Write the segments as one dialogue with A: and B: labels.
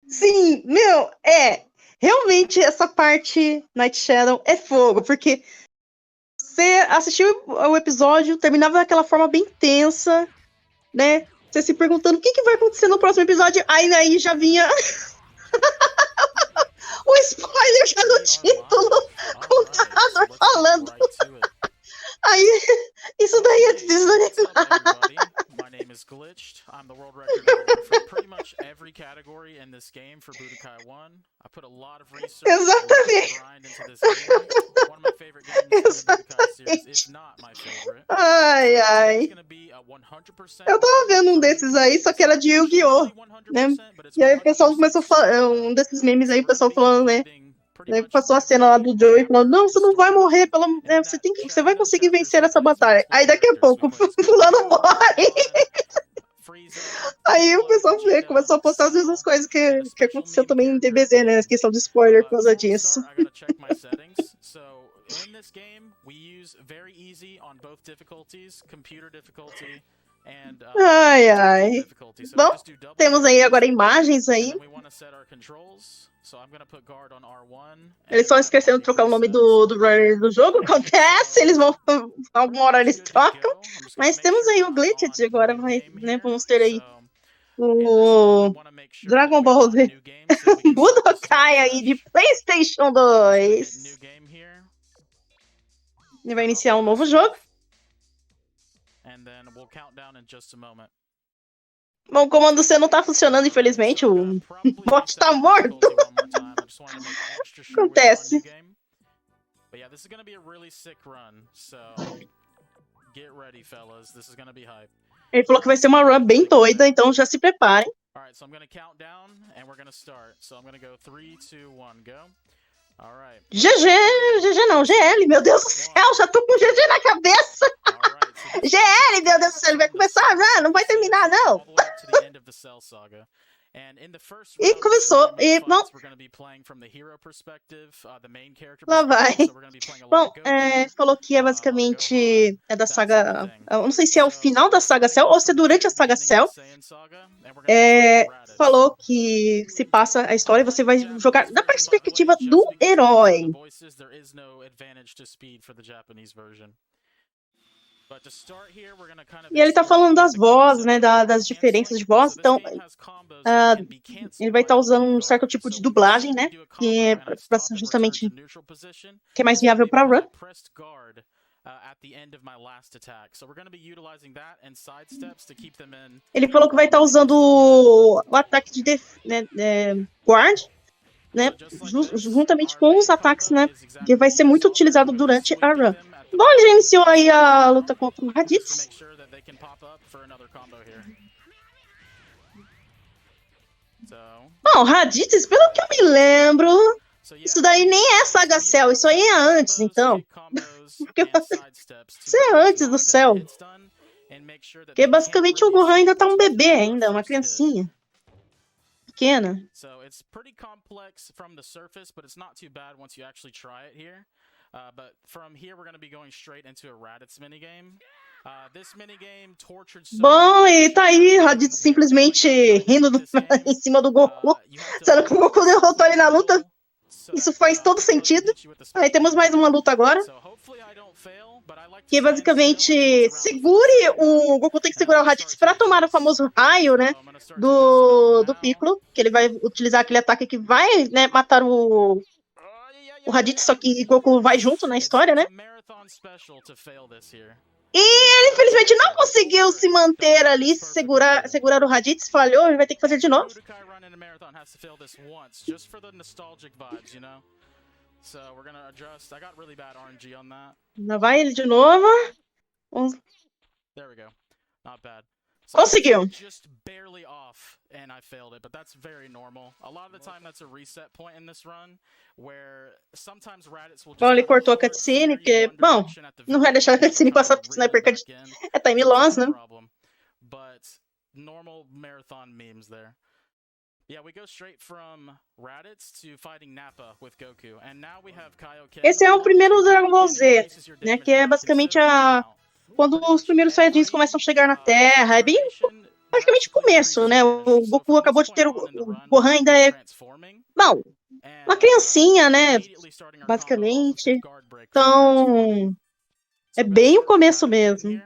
A: Sim, meu, realmente essa parte Night Shadow é fogo, porque você assistiu o episódio, terminava daquela forma bem tensa, né? Você se perguntando o que vai acontecer no próximo episódio, aí já vinha o spoiler já no título, com o narrador falando. Aí, isso daí é desanimar.
B: My name is Glitched. I'm the world record holder for pretty much every category in this game for Budokai 1. I put a lot of research
A: Exatamente.
B: and grind into this game. One of my favorite games in the Budokai series, if not my favorite.
A: Ai, ai. Eu tava vendo um desses aí, só que era de Yu-Gi-Oh! Né? E aí o pessoal começou a falar, um desses memes aí, o pessoal falando, né? Aí passou a cena lá do Joey falando, não, você não vai morrer, você vai conseguir vencer essa batalha. Aí daqui a pouco o fulano morre. Aí o pessoal começou a postar as mesmas coisas que aconteceu também em DBZ, né? A questão de spoiler por causa disso.
B: In this game, we use very easy on both difficulties, computer difficulty and
A: ai, ai. Bom, temos aí agora imagens aí. Eles estão esquecendo de trocar o nome do runner do jogo. Acontece, eles vão. Alguma hora eles trocam. Mas temos aí o Glitched agora, né? Vamos ter aí o Dragon Ball Z Budokai aí de PlayStation 2. Ele vai iniciar um novo jogo. Bom, o comando C não tá funcionando, infelizmente. O bot tá morto. Acontece. Ele falou que vai ser uma run bem doida, então já se preparem.
B: Alright, so I'm gonna count down and we're gonna start. So I'm gonna go 3, 2, 1, go. Alright.
A: GG não, GL, meu Deus do céu, já tô com GG na cabeça. GL, meu Deus do céu, ele vai começar a run, não vai terminar, não. E começou, e bom. Lá vai. Bom, falou que é basicamente da saga. Eu não sei se é o final da saga Cell ou se é durante a saga Cell. Falou que se passa a história e você vai jogar na perspectiva do herói. E ele tá falando das vozes, né, das diferenças de voz, então ele vai estar usando um certo tipo de dublagem, né, que é justamente que é mais viável para run. Ele falou que vai estar usando o ataque de guard, né, juntamente com os ataques, né, que vai ser muito utilizado durante a run. Bom, ele já iniciou aí a luta contra o Raditz. Bom, Raditz, pelo que eu me lembro, isso daí nem é Saga Cell, isso aí é antes, então. Isso é antes do Cell. Porque basicamente o Gohan ainda tá um bebê ainda, uma criancinha. Pequena.
B: But from here we're going to be going straight into a Raditz minigame. This minigame tortured so
A: bom, e tá aí, Raditz simplesmente rindo em cima do Goku. Sendo que o Goku derrotou ele na luta. Isso faz todo sentido. Aí temos mais uma luta agora. Que basicamente o Goku tem que segurar o Raditz para tomar o famoso raio, né, do Piccolo, que ele vai utilizar aquele ataque que vai, né, matar o Raditz, só que o Goku vai junto na história, né? E ele infelizmente não conseguiu se manter ali, segurar o Raditz, falhou, ele vai ter que fazer de novo. Lá vai ele de novo. Conseguiu. Bom, ele cortou a cutscene, porque, bom, não vai deixar a cutscene com essa sniper que é time loss, né? Esse é o primeiro Dragon Ball Z, né? Que é basicamente quando os primeiros Saiyajins começam a chegar na Terra. É bem praticamente começo, né? O Goku acabou de ter o Gohan ainda é, bom, uma criancinha, né? Basicamente. Então, é bem o começo mesmo.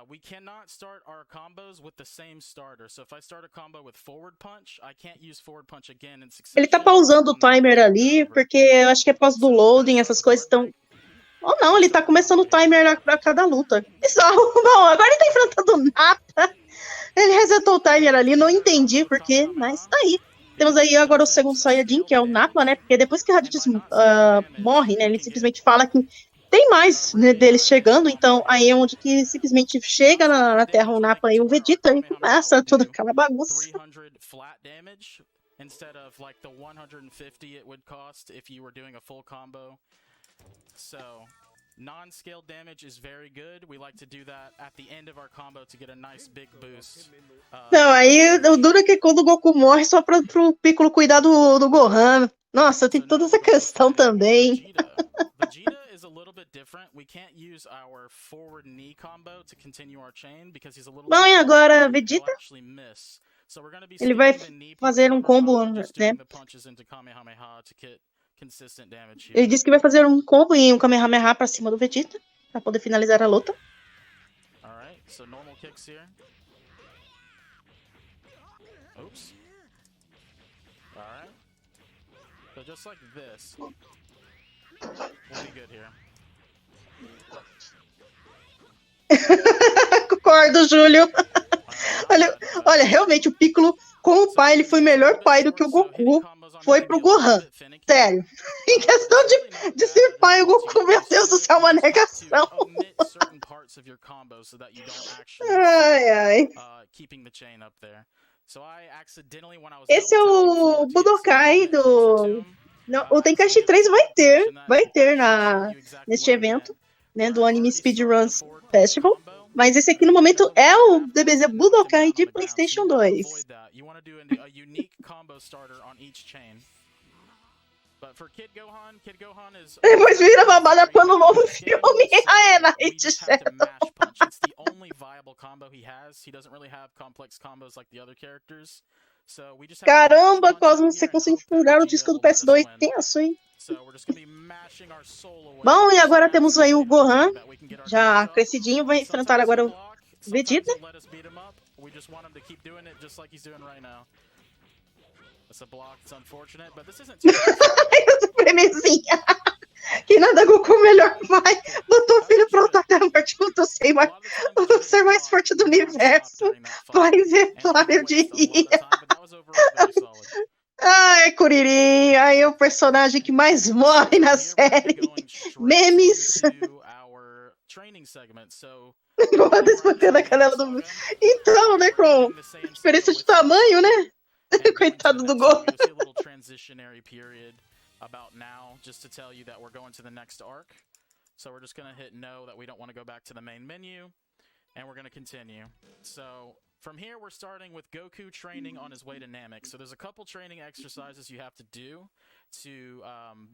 B: We cannot start our combos with the same starter. So if I start a combo with forward punch, I can't use forward punch again in succession.
A: Ele tá pausando o timer ali, porque eu acho que é por causa do loading, essas coisas estão... Ou não, ele tá começando o timer pra cada luta. Bizarro. Bom, agora ele tá enfrentando o Nappa. Ele resetou o timer ali, não entendi porquê, mas tá aí. Temos aí agora o segundo Saiyajin, que é o Nappa, né? Porque depois que o Raditz morre, né? Ele simplesmente fala que tem mais, né, deles chegando, então aí é onde que simplesmente chega na Terra o Nappa e o Vegeta e começa toda aquela bagunça.
B: Instead of like the 150 it would cost if you were doing a full combo. So, non-scale damage is very good. We like to do that at the end of our combo to get a nice big boost.
A: Não, aí o duro é que quando o Goku morre só pro Piccolo cuidar do Gohan. Nossa, tem toda essa questão também.
B: Vegeta is a little bit different. We can't use our forward knee combo to continue our chain because he's a little.
A: Bom, e agora Vegeta? Ele vai fazer um combo, né? Ele disse que vai fazer um combo e um Kamehameha pra cima do Vegeta pra poder finalizar a luta.
B: Alright, so normal kicks here. Oops. Alright. So just like this. We'll be good here.
A: Concordo, Júlio. Olha, realmente o Piccolo, com o pai, ele foi melhor pai do que o Goku foi pro Gohan. Sério. Em questão de ser pai, o Goku, meu Deus do céu, uma negação. Ai, ai. Esse é o Budokai do... Não, o Tenkaichi 3 vai ter neste evento, né, do Anime Speedruns Festival. Mas esse aqui no momento é o DBZ Budokai de PlayStation 2. Depois vira babada para o novo filme. É, Night Shadow. Caramba, Cosmo, você conseguiu furar o disco do PS2. Tenso, hein? Bom, e agora temos aí o Gohan, já crescidinho, vai enfrentar agora o Vegeta. Supremezinha. Que nada, Goku, melhor vai. Botou o filho pronto até a morte. Eu sei, mas o ser mais forte do universo vai ver Flávio de rir. Ai, Kuririn, aí é o personagem que mais morre na série. Memes. Boa desbotando a canela do... Então, né, com diferença de tamanho, né? Coitado do Gohan. About now, just to tell you that we're going to the next arc. So we're just going to hit no that we don't want to go back to the main menu. And we're going to continue. So from here, we're starting with Goku training on his way to Namek. So there's a couple training exercises you have to do to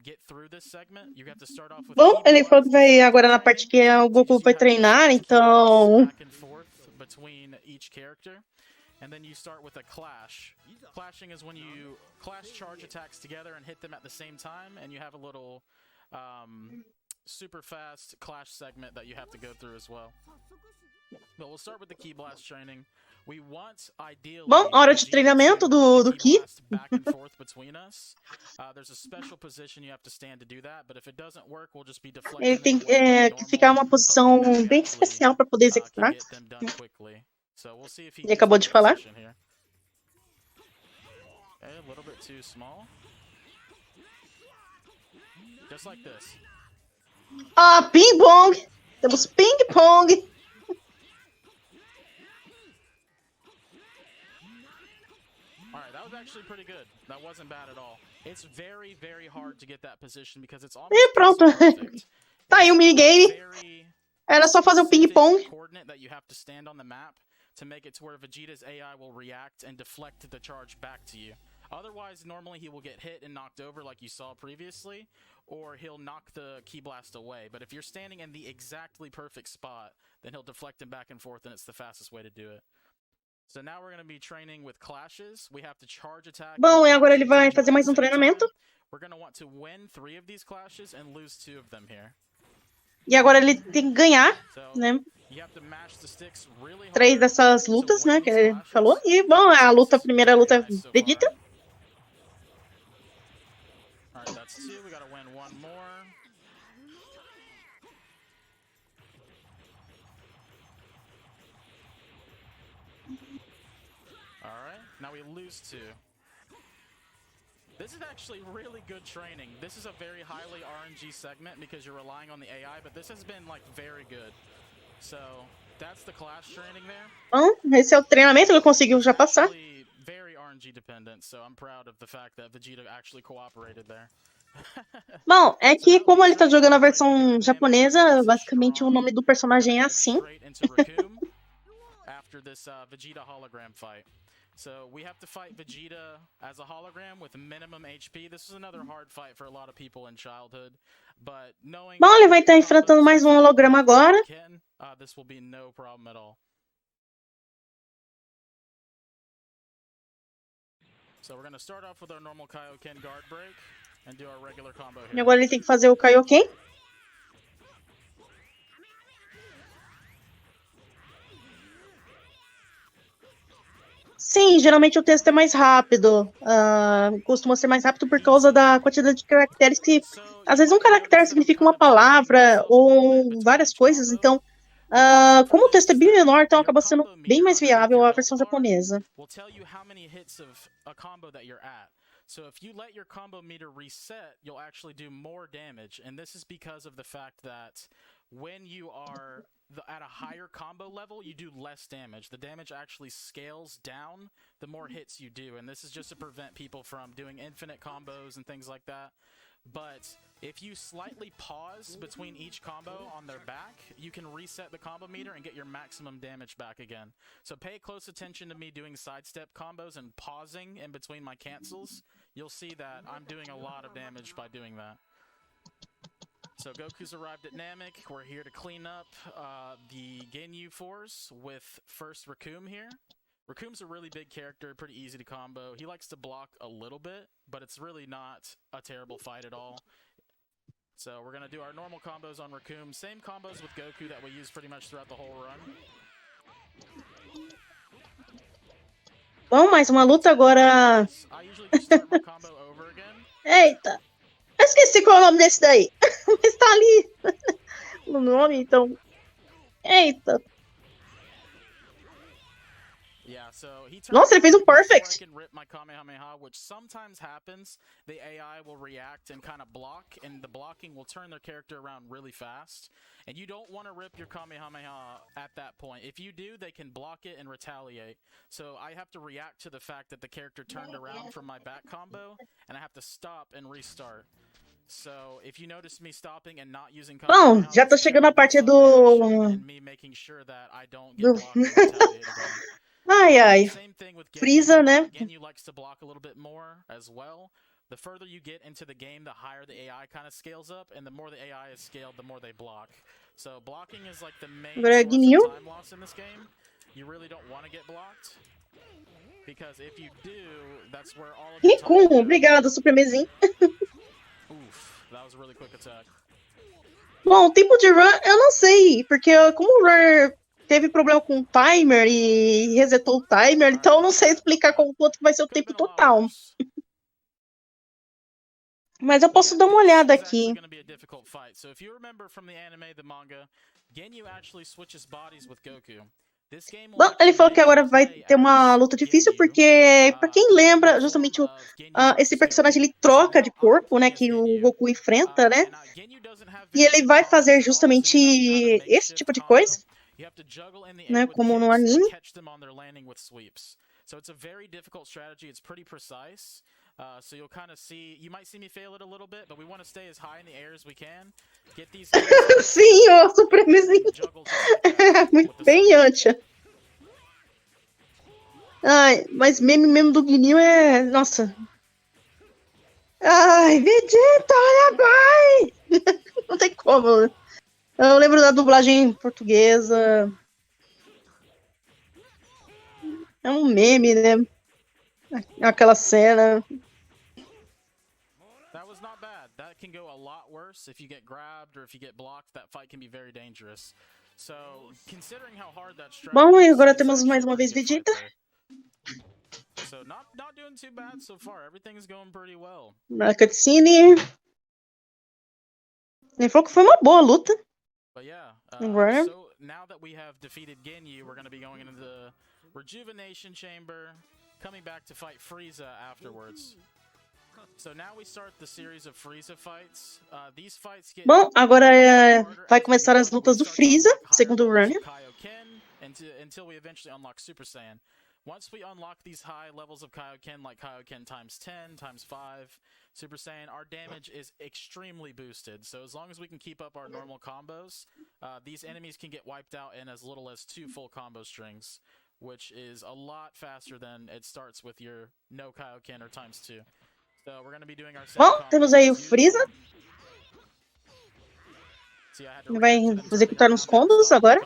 A: get through this segment. You have to start off with... Bom, ele falou que vai agora na parte que o Goku vai treinar, então... Back and forth between each character. And then you start with a clash. Clashing is when you clash charge attacks together and hit them at the same time, and you have a little super fast clash segment that you have to go through as well. But we'll start with the Ki Blast training. We want ideally... Bom, hora de treinamento do Ki. Back and forth between us. There's a special position you have to stand to do that, but if it doesn't work, we'll just be deflecting. Ele tem que ficar em uma posição bem especial para poder executar. Ele acabou de falar. A little bit too small. Just like this. Ah, ping pong. Temos ping pong. Alright, that was actually pretty good. That wasn't bad at all. It's very, very hard to get that position because it's almost... E pronto. Tá aí o minigame. Era só fazer o ping pong. To make it to where Vegeta's AI will react and deflect the charge back to you.
B: Otherwise, normally he will get hit and knocked over like you saw previously, or he'll knock the Ki Blast away. But if you're standing in the exactly perfect spot, then he'll deflect him back and forth, and it's the fastest way to do it. So now we're going to be training with clashes. We have to charge attack.
A: Bom, e agora ele vai fazer mais um treinamento.
B: We're going to want to win 3 of these clashes and lose 2 of them here.
A: E agora ele tem que ganhar, né? 3 dessas lutas, né, que ele falou. E, bom, a primeira luta é Vegeta.
B: Alright, that's 2. We gotta win 1 more. Alright, now we lose 2. This is actually really good training. This is a very highly RNG segment because you're relying on the AI, but this has been, like, very good. So, that's the class training there.
A: Bom, esse é o treinamento que ele conseguiu já passar.
B: Very RNG dependent, so I'm proud of the fact that Vegeta actually cooperated there.
A: Bom, é que como ele tá jogando a versão japonesa, basicamente o nome do personagem é assim.
B: After this Vegeta hologram fight. So we have to fight Vegeta as a hologram with minimum HP. This is another hard fight for a lot of people in childhood, but knowing
A: Bom, ele vai estar enfrentando mais um holograma agora.
B: This will be no problem at all. So we're going to start off with our normal Kaioken guard break and do our regular combo here.
A: E agora ele tem que fazer o Kaioken. Sim, geralmente o texto é mais rápido. Costuma ser mais rápido por causa da quantidade de caracteres que... Às vezes um caractere significa uma palavra ou várias coisas. Então, como o texto é bem menor, então acaba sendo bem mais viável a versão japonesa.
B: So if you let your combo meter reset, you'll actually do more damage. And this is because of the fact that when you are at a higher combo level, you do less damage. The damage actually scales down the more hits you do. And this is just to prevent people from doing infinite combos and things like that. But if you slightly pause between each combo on their back, you can reset the combo meter and get your maximum damage back again. So pay close attention to me doing sidestep combos and pausing in between my cancels. You'll see that I'm doing a lot of damage by doing that. So Goku's arrived at Namek. We're here to clean up the Ginyu Force with first Recoome here. Recoom's a really big character, pretty easy to combo. He likes to block a little bit, but it's really not a terrible fight at all. So we're going to do our normal combos on Recoome. Same combos with Goku that we use pretty much throughout the whole run.
A: Bom, mais uma luta agora.
B: I usually just start my combo over again.
A: Eita! Eu esqueci qual é o nome desse daí. Mas tá ali no nome, então... Eita! Nossa, ele fez um perfect!
B: Which sometimes happens. The AI will react and kind of block, and the blocking will turn their character around really fast. And you don't want to rip your Kamehameha at that point. If you do, they can block it and retaliate. So I have to react to the fact that the character turned around from my back combo, and I have to stop and restart. So if you notice me stopping and not using
A: Bom, já tô chegando na parte do... Ai, ai. Frieza, né?
B: The further you get into the game, the higher the AI kind of scales up, and the more the AI is scaled, the more they block. So blocking is like the main source of time loss in this game. You really don't want to get blocked, because if you do, that's where all of the
A: time... Obrigado, Supremezinho.
B: Oof, that was a really quick attack.
A: Bom, o tempo de run, eu não sei, porque como o run teve problema com o timer e resetou o timer, então eu não sei explicar quanto vai ser o tempo total. Mas eu posso dar uma olhada aqui. Bom, ele falou que agora vai ter uma luta difícil porque, pra quem lembra, justamente esse personagem ele troca de corpo, né, que o Goku enfrenta, né? E ele vai fazer justamente esse tipo de coisa, né, como no anime.
B: So it's a very difficult strategy. It's pretty precise. So you'll kind of see, you might see me fail it a little bit, but we want to stay as high in the air as we can. Get these
A: Sim, o Supremezinho. Muito bem, Yantia. Ai, mas meme mesmo do Guinil é... Nossa. Ai, Vegeta, olha, vai! Não tem como. Eu lembro da dublagem portuguesa. É um meme, né? Aquela cena.
B: That was not bad. That can go a lot worse if you get grabbed or if you get blocked. That fight can be very dangerous. So, considering how hard that strike
A: Bom, e
B: is,
A: agora
B: it's
A: temos
B: actually
A: mais
B: a
A: uma
B: pretty
A: vez
B: good fight
A: Vegeta.
B: there. So, not doing too bad so far. Everything's going pretty well.
A: Na cutscene. Ele falou que foi uma boa luta.
B: But yeah,
A: Agora.
B: so now that we have defeated Ginyu, we're going to be going into the Rejuvenation Chamber, coming back to fight Frieza afterwards. So now we start the series of Frieza fights. These fights get
A: Bom, agora vai começar as lutas do Frieza, segundo o runner.
B: Until we eventually unlock Super Saiyan. Once we unlock these high levels of Kaioken, like Kaioken times 10, times 5, Super Saiyan, our damage is extremely boosted. So as long as we can keep up our normal combos, these enemies can get wiped out in as little as 2 full combo strings, which is a lot faster than it starts with your no Kaioken or times 2. So we're going to be doing our same
A: Bom, temos aí o Frieza. Ele vai executar uns combos agora.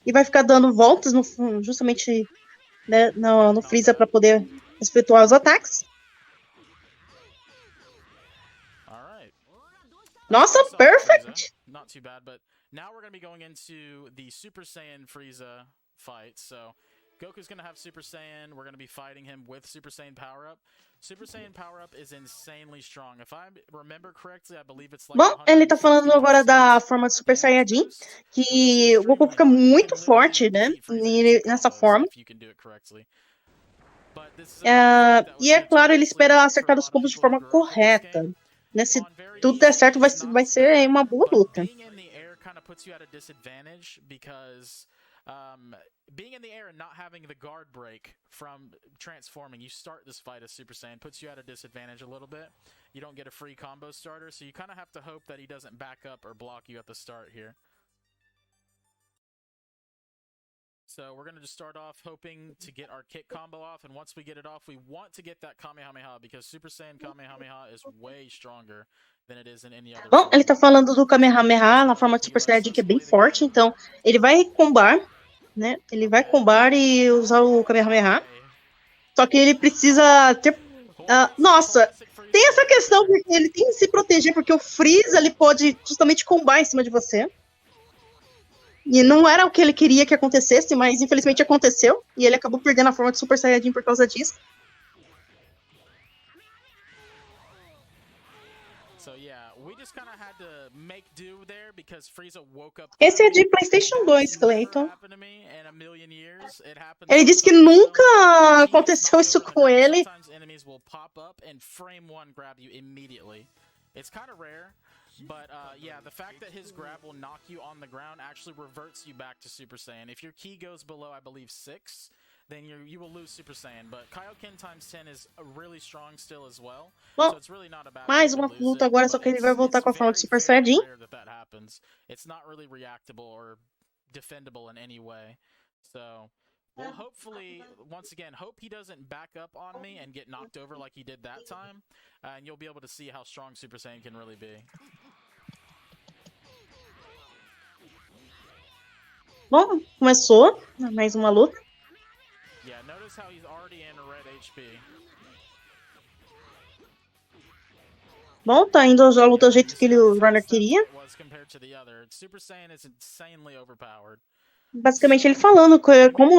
A: E vai ficar dando voltas justamente, né, no Frieza para poder efetuar os ataques. Nossa, perfect!
B: Not too bad, but now we're going to be going into the Super Saiyan Frieza fight. So Goku's going to have Super Saiyan. We're going to be fighting him with Super Saiyan Power-Up. Super Saiyan Power-Up is insanely strong. If I remember correctly, I believe it's like...
A: Bom, ele tá falando agora da forma de Super Saiyajin, que o Goku fica muito forte, né, nessa forma. E é claro, ele espera acertar os combos de forma correta. Né, se tudo der certo, vai ser uma boa luta.
B: Being in the air and not having the guard break from transforming, you start this fight as Super Saiyan, puts you at a disadvantage a little bit. You don't get a free combo starter, so you kind of have to hope that he doesn't back up or block you at the start here. So we're going to just start off hoping to get our kick combo off, and once we get it off, we want to get that Kamehameha, because Super Saiyan Kamehameha is way stronger than it is in any other
A: Bom, ele tá falando do Kamehameha na forma de Super Saiyajin, que é bem forte, então ele vai combar, né? Ele vai combar e usar o Kamehameha. Só que ele precisa ter... nossa, tem essa questão que ele tem que se proteger, porque o Freeza ele pode justamente combar em cima de você. E não era o que ele queria que acontecesse, mas infelizmente aconteceu. E ele acabou perdendo a forma de Super Saiyajin por causa disso. Esse é de PlayStation 2, Clayton. Ele disse que nunca aconteceu isso com ele.
B: But yeah, the fact that his grab will knock you on the ground actually reverts you back to Super Saiyan. If your key goes below, I believe, 6, then you will lose Super Saiyan. But Kaioken times 10 is really strong still as well.
A: Bom,
B: so it's really not a bad
A: mais uma luta agora, só que ele vai voltar com a forma de Super Saiyajin.
B: That happens. It's not really reactable or defendable in any way. So we'll hopefully, once again, hope he doesn't back up on me and get knocked over like he did that time. And you'll be able to see how strong Super Saiyan can really be.
A: Bom, começou mais uma luta.
B: Yeah, notice how he's already in red HP.
A: Bom, tá indo a luta do jeito que o runner queria.
B: Super Saiyan is insanely overpowered.
A: Basicamente ele falando como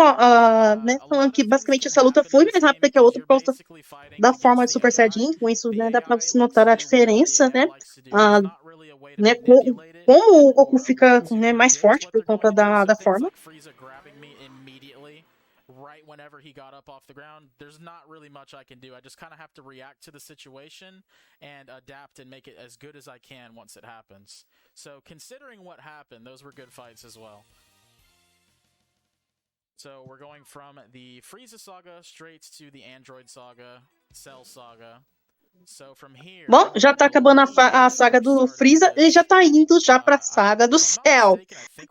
A: né, falando que basicamente essa luta foi mais rápida que a outra por causa da forma de Super Saiyajin. Com isso, né, dá pra se notar a diferença, né? Né, como o Goku fica, né, mais forte por conta da forma.
B: Right whenever he got up off the ground, there's not really much I can do. I just kind of have to react to the situation and adapt and make it as good as I can once it happens. So considering what happened, those were good fights as well. So we're going from the Frieza saga straight to the Android saga, Cell saga. So from here,
A: bom, já tá acabando a saga do Frieza, ele já tá indo já pra saga do Cell.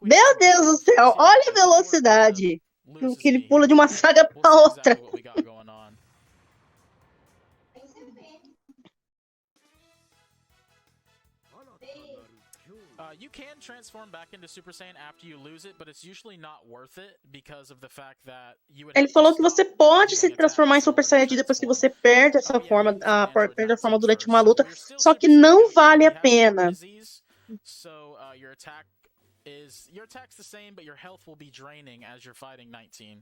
A: Meu Deus do céu, olha a velocidade.
B: loses
A: Que ele
B: me
A: pula
B: here.
A: de uma saga
B: We'll
A: pra
B: see
A: outra.
B: exactly what we got going on. You can transform back into Super Saiyan after you lose it, but it's usually not worth it because of the fact that you would
A: Ele
B: have to
A: falou que você
B: stop
A: pode se
B: doing
A: transformar em
B: attacks in
A: Super
B: order to
A: Saiyajin depois que
B: transform.
A: você perde essa
B: Oh yeah,
A: forma,
B: maybe from Android
A: perde a forma
B: 19
A: durante uma
B: first.
A: luta.
B: So you're still
A: Só que
B: Super Saiyan
A: não
B: Goku,
A: vale
B: you
A: a
B: have the heart
A: pena.
B: disease, so your attack's the same, but your health will be draining as you're fighting 19.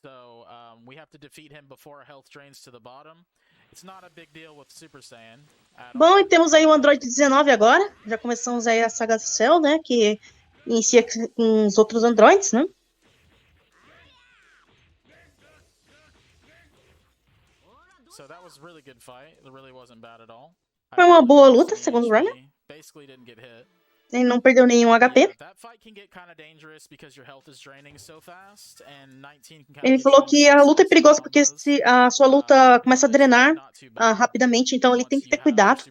B: So we have to defeat him before our health drains to the bottom. It's not a big deal with Super Saiyan at all.
A: Bom, e temos aí o Android 19 agora. Já começamos aí a saga Cell, né? Que inicia com os outros androids, né?
B: So that was a really good fight. It really wasn't bad at all.
A: Foi uma boa luta, segundo o runner.
B: Basically didn't get hit.
A: Ele não perdeu nenhum HP. Ele falou que a luta é perigosa porque se a sua luta começa a drenar rapidamente, então ele tem que ter cuidado.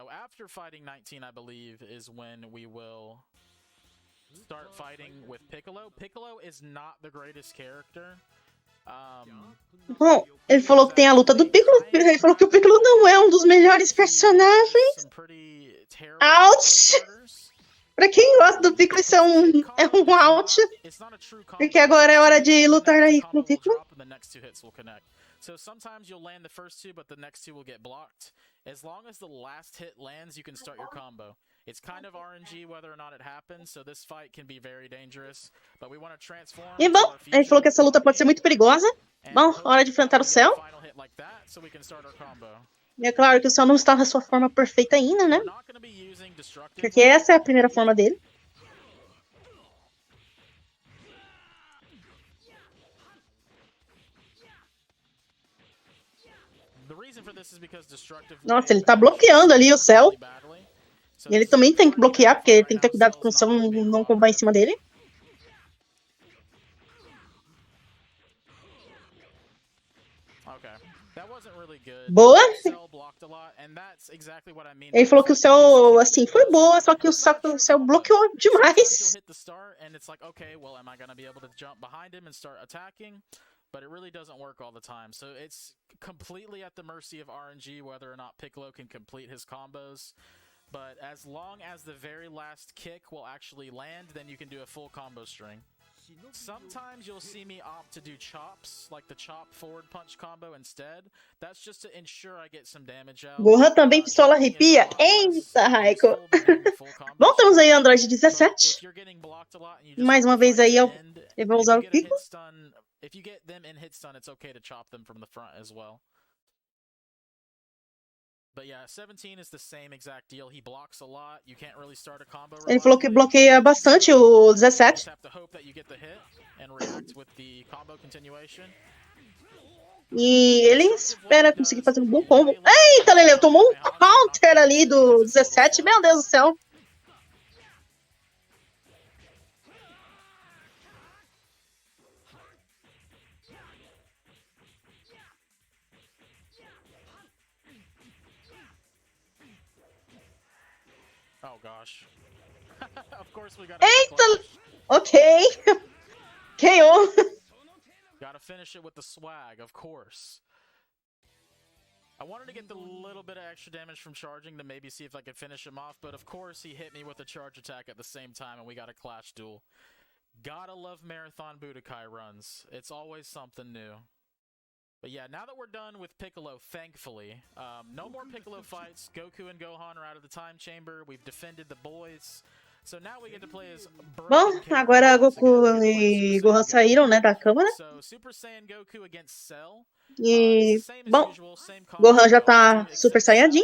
B: After fighting 19, I believe, is when we will start fighting with Piccolo. Piccolo is not the greatest character.
A: Bom, ele falou que tem a luta do Piccolo. Ele falou que o Piccolo não é um dos melhores personagens. Ouch! Pra quem gosta do Piccolo, isso é um ouch. Porque agora é hora de lutar aí com o Piccolo.
B: So sometimes you'll land the first two, but the next two will get blocked. As long as the last hit lands, you can start your combo. It's kind of RNG whether or not it happens, so this fight can be very dangerous. But we want to transform.
A: E bom, ele falou que essa luta pode ser muito perigosa. Bom, hora de enfrentar o Cell. E é claro que o Cell não está na sua forma perfeita ainda, né? Porque essa é a primeira forma dele. Nossa, ele tá bloqueando ali o Cell. E ele também tem que bloquear, porque ele tem que ter cuidado com o Cell não combar em cima dele. Boa! Ele falou que o Cell, assim, foi boa, só que o Cell bloqueou demais.
B: But it really doesn't work all the time. So it's completely at the mercy of RNG whether or not Piccolo can complete his combos. But as long as the very last kick will actually land, then you can do a full combo string. Sometimes you'll see me opt to do chops, like the chop forward punch combo instead. That's just to ensure I get some damage out.
A: Gohan também pistola arrepia. Eita, Raiko. Bom, temos aí o Android 17. Mais uma vez aí ele vai usar o Piccolo.
B: If you get them in hit stun, it's okay to chop them from the front as well. But yeah, 17 is the same exact deal. He blocks a lot. You can't really start a combo.
A: Ele falou que bloqueia bastante o 17. E ele espera conseguir fazer um bom combo. Eita, Lele, tomou um counter ali do 17. Meu Deus do céu.
B: Oh gosh. Of course we got.
A: Eita! Ok. KO.
B: Gotta finish it with the swag, of course. I wanted to get the little bit of extra damage from charging to maybe see if I could finish him off, but of course he hit me with a charge attack at the same time and we got a clash duel. Gotta love marathon Budokai runs. It's always something new. But yeah, now that we're done with Piccolo, thankfully, no more Piccolo fights. Goku and Gohan are out of the time chamber. We've defended the boys. So now we get to play as
A: bom, agora Goku e Gohan saíram, né, da câmara.
B: So Super Saiyan Goku against Cell.
A: E, bom, Gohan já tá Super Saiyajin.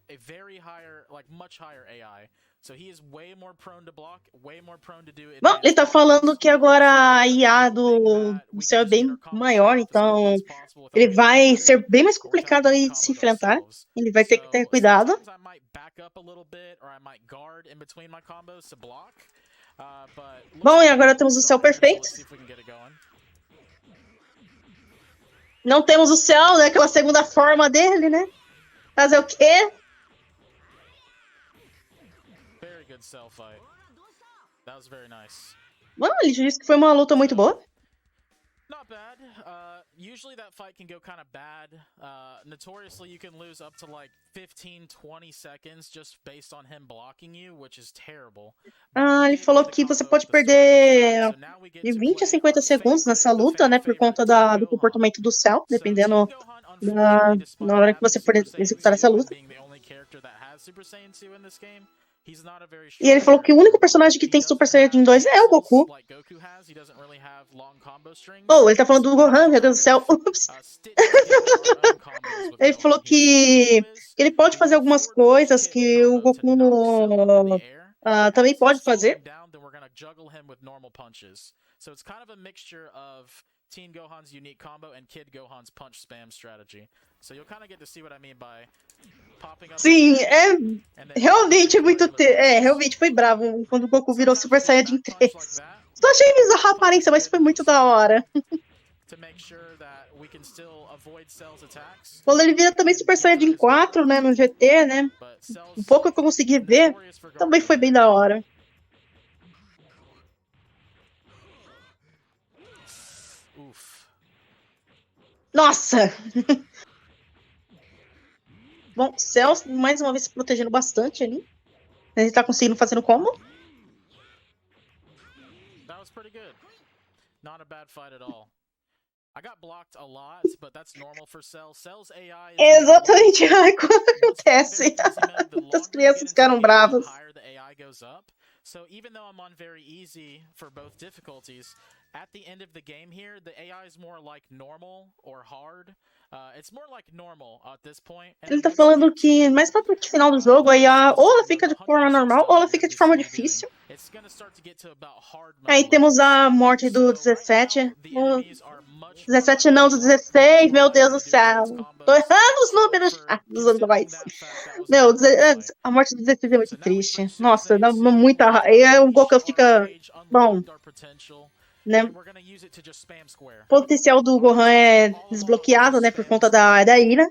B: A very higher, like much higher AI. So he is way more prone to block, way more prone to do it.
A: Bom, ele tá falando que agora a IA do Cell é bem maior, então ele vai ser bem mais complicado aí de se enfrentar. Ele vai ter que ter cuidado. Bom, e agora temos o Cell perfeito. Não temos o Cell, né? Aquela segunda forma dele, né? Fazer o quê?
B: Very good Cell fight. That was very nice.
A: Bom, ele disse que foi uma luta muito boa.
B: Not bad. Usually that fight can go kind of bad. Notoriously, you can lose up to like 15, 20 seconds just based on him blocking you, which is terrible.
A: Ele falou que você pode perder de 20 a 50 segundos nessa luta, né, por conta do comportamento do Cell, dependendo na hora que você for executar essa luta. E ele falou que o único personagem que tem Super Saiyajin 2 é o Goku. Oh, ele tá falando do Gohan, meu Deus do céu. Ups. Ele falou que ele pode fazer algumas coisas que o Goku também pode fazer.
B: So it's kind of a mixture of Teen Gohan's unique combo and Kid Gohan's punch spam strategy. So you'll kind of get to see what I mean by popping up.
A: Sim, realmente muito realmente foi bravo quando o Goku virou Super Saiyajin 3. Só achei bizarra a aparência, mas foi muito da hora. Quando ele vira também Super Saiyajin 4, né, no GT, né? Um pouco que eu consegui ver, também foi bem da hora. Nossa! Bom, Cell mais uma vez se protegendo bastante ali. Ele tá conseguindo fazer o combo.
B: That was pretty good. Not a bad fight at all. I got blocked a lot, but that's normal for Cell. Cell's AI is
A: exatamente, ai, quando acontece. As crianças ficaram bravas.
B: So even though I'm on very easy for both difficulties, at the end of the game here, the AI is more like normal or hard. It's more like normal at this point.
A: Ele tá falando que mais pra parte final do jogo, a IA ou ela fica de forma normal ou ela fica de forma difícil. Aí temos a morte do 17. 17 não, do 16, meu Deus do céu. Tô errando os números dos androids. Meu, a morte do 16 é muito triste. Nossa, dá muita raiva. E o Goku fica... Bom, né? O potencial do Gohan é desbloqueado, né, por conta da ira,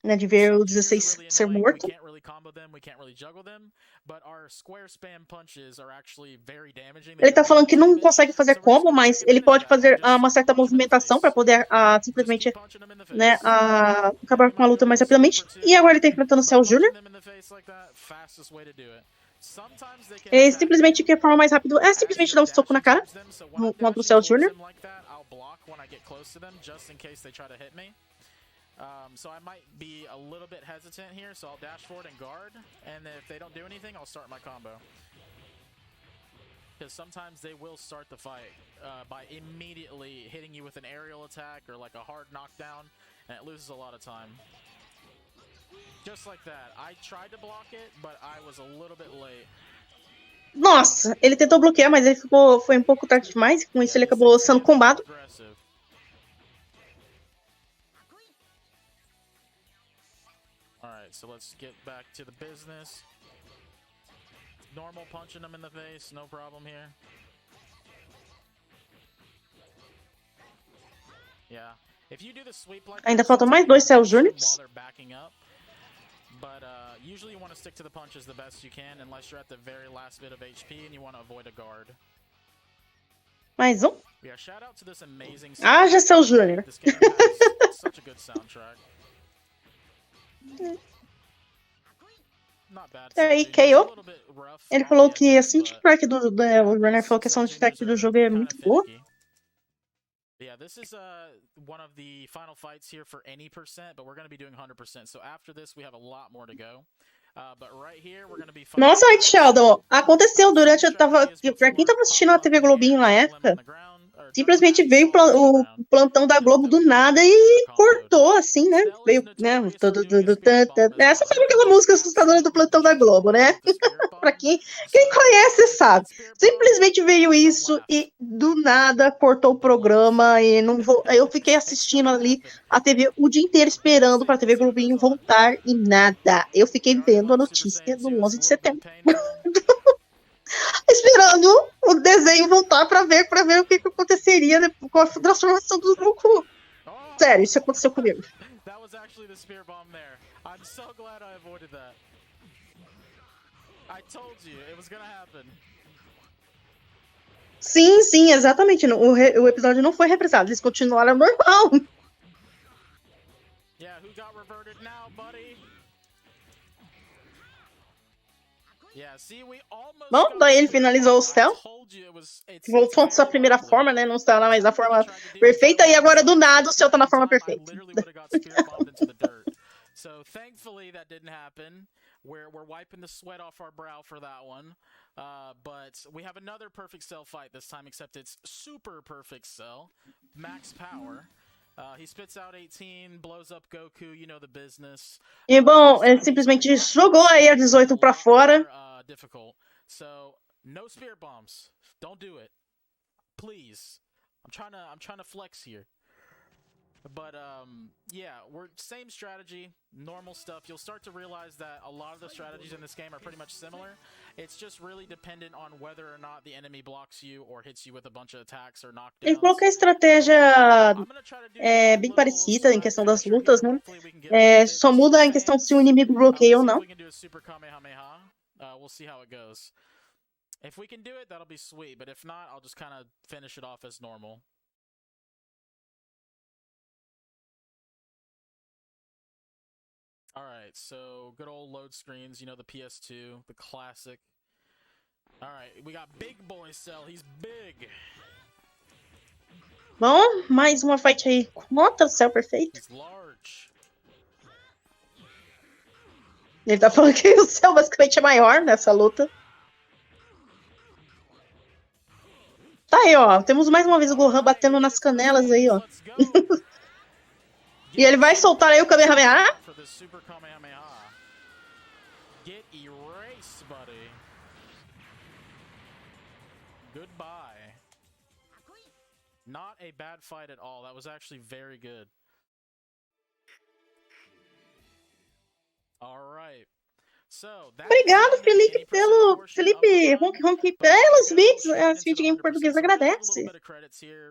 A: né, de ver o 16 ser morto. Ele tá falando que não consegue fazer combo, mas ele pode fazer uma certa movimentação para poder simplesmente, né, acabar com a luta mais rapidamente. E agora ele tá enfrentando o Cell Jr. Ele simplesmente quer forma mais rápido. Simplesmente dar um soco na cara contra o Cell Jr.
B: So I might be a little bit hesitant here, so I'll dash forward and guard, and if they don't do anything, I'll start my combo. Because sometimes they will start the fight by immediately hitting you with an aerial attack or like a hard knockdown, and it loses a lot of time. Just like that. I tried to block it, but I was a little bit late.
A: Nossa, ele tentou bloquear, mas ele foi um pouco tarde demais, com isso ele acabou sendo combado.
B: Alright, so let's get back to the business. Normal punching them in the face, no problem here. Yeah. If you do the sweep like
A: Ainda faltam mais 2 Cell Juniors.
B: But usually you want to stick to the punches the best you can, unless you're at the very last bit of HP and you want to avoid a guard.
A: Mais um.
B: Yeah, shout out to this amazing
A: já Cell Jr.
B: This game has such a good soundtrack. Not bad.
A: Aí, KO. Ele falou que a soundtrack o Runner falou que a soundtrack do jogo é muito boa.
B: Yeah, this is one of the final fights here for any percent, but we're going to be doing 100%. So after this, we have a lot more to go. But right here, we're going to be
A: Nossa, White Sheldon, aconteceu durante pra quem tava assistindo a TV Globinho na época, simplesmente veio o plantão da Globo do nada e cortou, assim, né? Veio, né? Essa foi aquela música assustadora do plantão da Globo, né? Pra quem conhece sabe. Simplesmente veio isso e do nada cortou o programa e não eu fiquei assistindo ali a TV o dia inteiro esperando pra TV Globinho voltar e nada. Eu fiquei vendo a notícia do 11 de setembro. Esperando o desenho voltar pra ver o que aconteceria com a transformação do Goku. Sério, isso aconteceu comigo.
B: That was actually the spear bomb there. I'm so glad I avoided that. I told you it was gonna happen.
A: Sim, sim, exatamente. O episódio não foi reprisado, eles continuaram normal.
B: Yeah, who got reverted now, buddy? Yeah, see, we almost
A: Bom,
B: got
A: daí
B: the
A: ele
B: spirit
A: finalizou o
B: bomb. I
A: céu.
B: told you it's
A: Voltou à sua
B: very
A: primeira
B: likely.
A: forma, né? Não está mais na
B: Every time
A: forma
B: he tried to do
A: perfeita. E
B: fireworks
A: agora, do
B: at
A: nada, o
B: the
A: céu tá na
B: same
A: forma
B: time, I
A: perfeita.
B: literally would have got spirit bombed into the dirt. So thankfully that didn't happen. We're wiping the sweat off our brow for that one. But we have another perfect cell fight this time, except it's super perfect cell. Max power. He spits out 18, blows up Goku, you know the business.
A: E, bom, ele simplesmente jogou aí a 18 pra fora.
B: Difficult. So, no spirit bombs. Don't do it. Please. I'm trying to flex here. But yeah, we're same strategy, normal stuff. You'll start to realize that a lot of the strategies in this game are pretty much similar. It's just really dependent on whether or not the enemy blocks you or hits you with a bunch of attacks or knockdowns.
A: Ele falou que a estratégia é bem parecida em questão das lutas, né? Só muda em questão se o inimigo bloqueia ou não.
B: We'll see how it goes. If we can do it, that'll be sweet. But if not, I'll just kind of finish it off as normal. Alright, so good old load screens, you know, the PS2, the classic. Alright, we got Big Boy Cell, he's big.
A: Bom, mais uma fight aí contra o céu perfeito.
B: He's large.
A: Ele tá falando que o céu basicamente é maior nessa luta. Tá aí, ó. Temos mais uma vez o Gohan batendo nas canelas aí, ó. E ele vai soltar aí o Kamehameha.
B: Get erased, buddy. Goodbye. Not a bad fight at all. That was actually very good. All right.
A: Obrigado, Felipe, Felipe Honk pelos bits. A Speed Game Português agradece.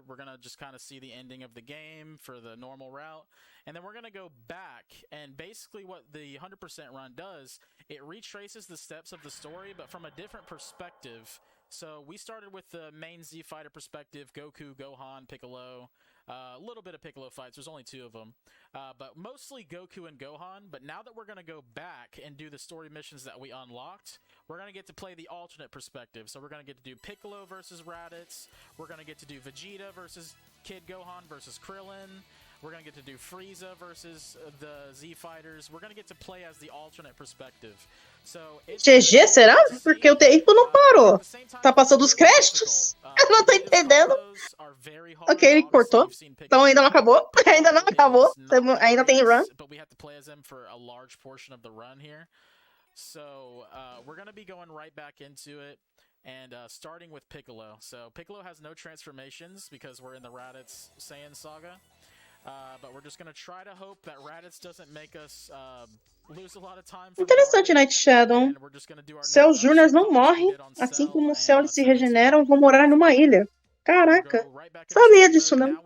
B: We're gonna just kind of see the ending of the game for the normal route, and then we're gonna go back. And basically, what the 100% run does, it retraces the steps of the story, but from a different perspective. So we started with the main Z fighter perspective: Goku, Gohan, Piccolo. A little bit of Piccolo fights. There's only 2 of them. But mostly Goku and Gohan. But now that we're going to go back and do the story missions that we unlocked, we're going to get to play the alternate perspective. So we're going to get to do Piccolo versus Raditz. We're going to get to do Vegeta versus Kid Gohan versus Krillin. We're going to get to do Frieza versus the Z Fighters. We're going to get to play as the alternate perspective. So
A: GG, será? Porque o tempo não parou. Tá passando os créditos? Eu não tô entendendo. Ok, ele cortou. Então ainda não acabou. Ainda não acabou. Ainda tem run.
B: But we have to play as them for a large portion of the run here. So we're going to be going right back into it. And starting with Piccolo. So Piccolo has no transformations because we're in the Raditz Saiyan saga. But we're just going to try to hope that Raditz doesn't make us lose a lot of time.
A: Interessante, Night Shadow. Cell Júnior não morre, assim como os Cell se regeneram, vão morar numa ilha. Caraca, sabia disso, não?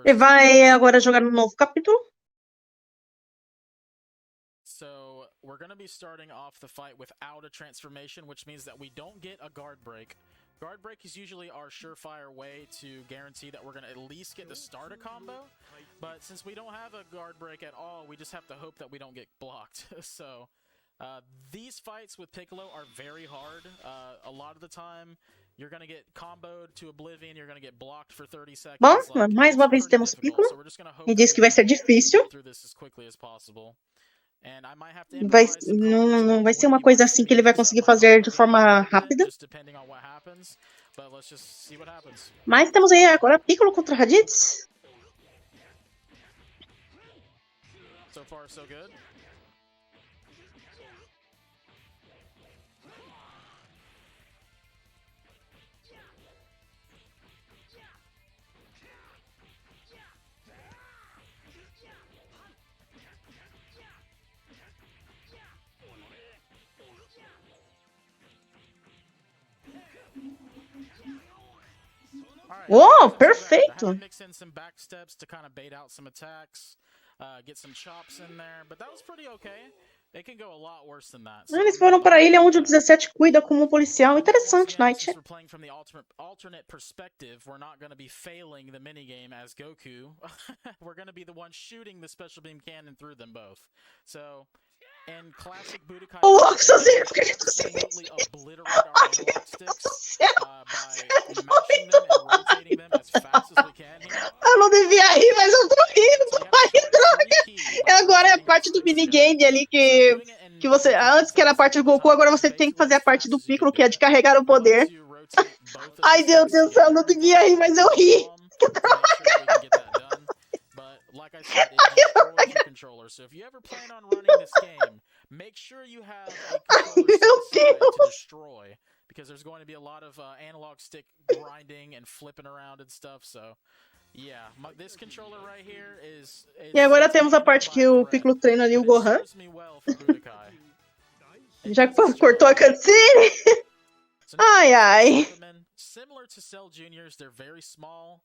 A: E vai agora jogar no novo capítulo.
B: So we're going to be starting off the fight without a transformation, which means that we don't get a guard break. Guard break is usually our surefire way to guarantee that we're going to at least get to start a combo. But since we don't have a guard break at all, we just have to hope that we don't get blocked. So these fights with Piccolo are very hard. A lot of the time, you're going to get comboed to oblivion, you're going to get blocked for 30 seconds.
A: Bom, mais uma vez temos Piccolo. E diz que vai ser difícil. Não vai ser uma coisa assim que ele vai conseguir fazer de forma rápida. Mas temos aí agora Piccolo contra Raditz.
B: So far, so good.
A: Oh, perfeito!
B: Mix in some back steps to kind of bait out some attacks, get some chops in there, but that was pretty okay. It can go a lot worse than that.
A: Eles foram para a ilha onde o 17 cuida como um policial. Interessante, Knight.
B: Since we're playing from the alternate perspective, we're not going to be failing the minigame as Goku. We're going to be the one shooting the special beam cannon through them both. So, in classic Budokai, absolutely obliterate our analog sticks by mashing them and rotating them as fast as we can here.
A: Eu não devia rir, mas eu tô rindo, pai, droga. Agora é a parte do minigame ali que você... Antes que era a parte do Goku, agora você tem que fazer a parte do Piccolo, que é de carregar o poder. Ai, Deus do céu, eu não devia rir, mas eu ri. Que droga.
B: Like I said, it destroys your controller. So if you ever plan on running this game, make sure you have a controller to destroy, because there's going to be a lot of analog stick grinding and flipping around and stuff. So, yeah, this controller right here is...
A: E agora temos a parte que o Piccolo treina ali o Gohan. Já cortou a cutscene. Ai, ai.
B: Similar to Cell Juniors, they're very small.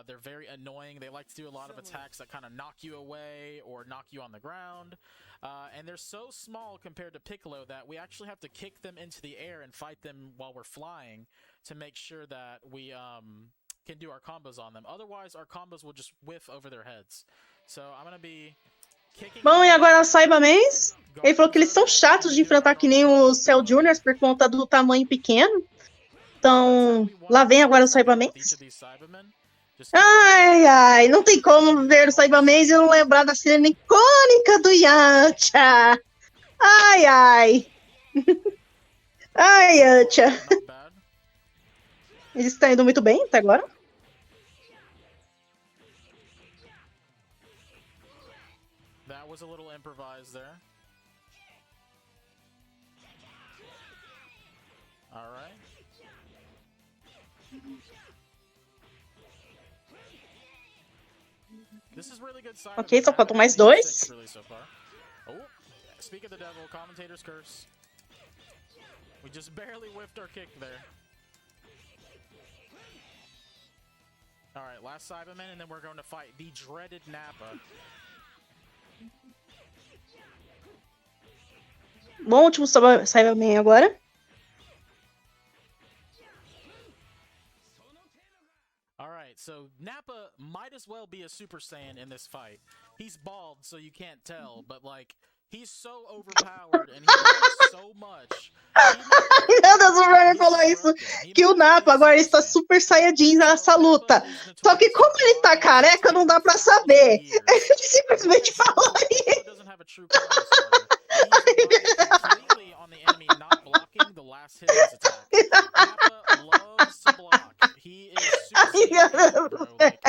B: They're very annoying. They like to do a lot of attacks that kind of knock you away or knock you on the ground. And they're so small compared to Piccolo that we actually have to kick them into the air and fight them while we're flying to make sure that we can do our combos on them. Otherwise, our combos will just whiff over their heads. So I'm going to be kicking...
A: Bom, e agora os Saibamens. Ele falou que eles são chatos de enfrentar que nem os Cell Juniors por conta do tamanho pequeno. Então, lá vem agora os Saibamens. Ai, ai, não tem como ver o Saibamens e não lembrar da cena icônica do Yantia. Ai, ai. Ai, Yantia. Eles estão indo muito bem até agora.
B: That was a little improvised there. All right.
A: Ok, só faltam mais dois.
B: Oh, speak of the devil, commentator's curse. We just barely whiffed our kick there. All right, last Cyberman, and then we're going to fight the dreaded Nappa.
A: Bom, último Cyberman agora.
B: Alright, so Nappa might as well be a Super Saiyan in this fight. He's bald, so you can't tell, but like, he's so overpowered and he does so much.
A: Meu Deus, o Ryan falou isso, que o Nappa agora está Super Saiyajin nessa luta. Só que como ele tá careca, não dá pra saber. Ele simplesmente falou isso.
B: On the enemy not blocking the last hit of his attack. Nappa loves to block. He is super bro. Like,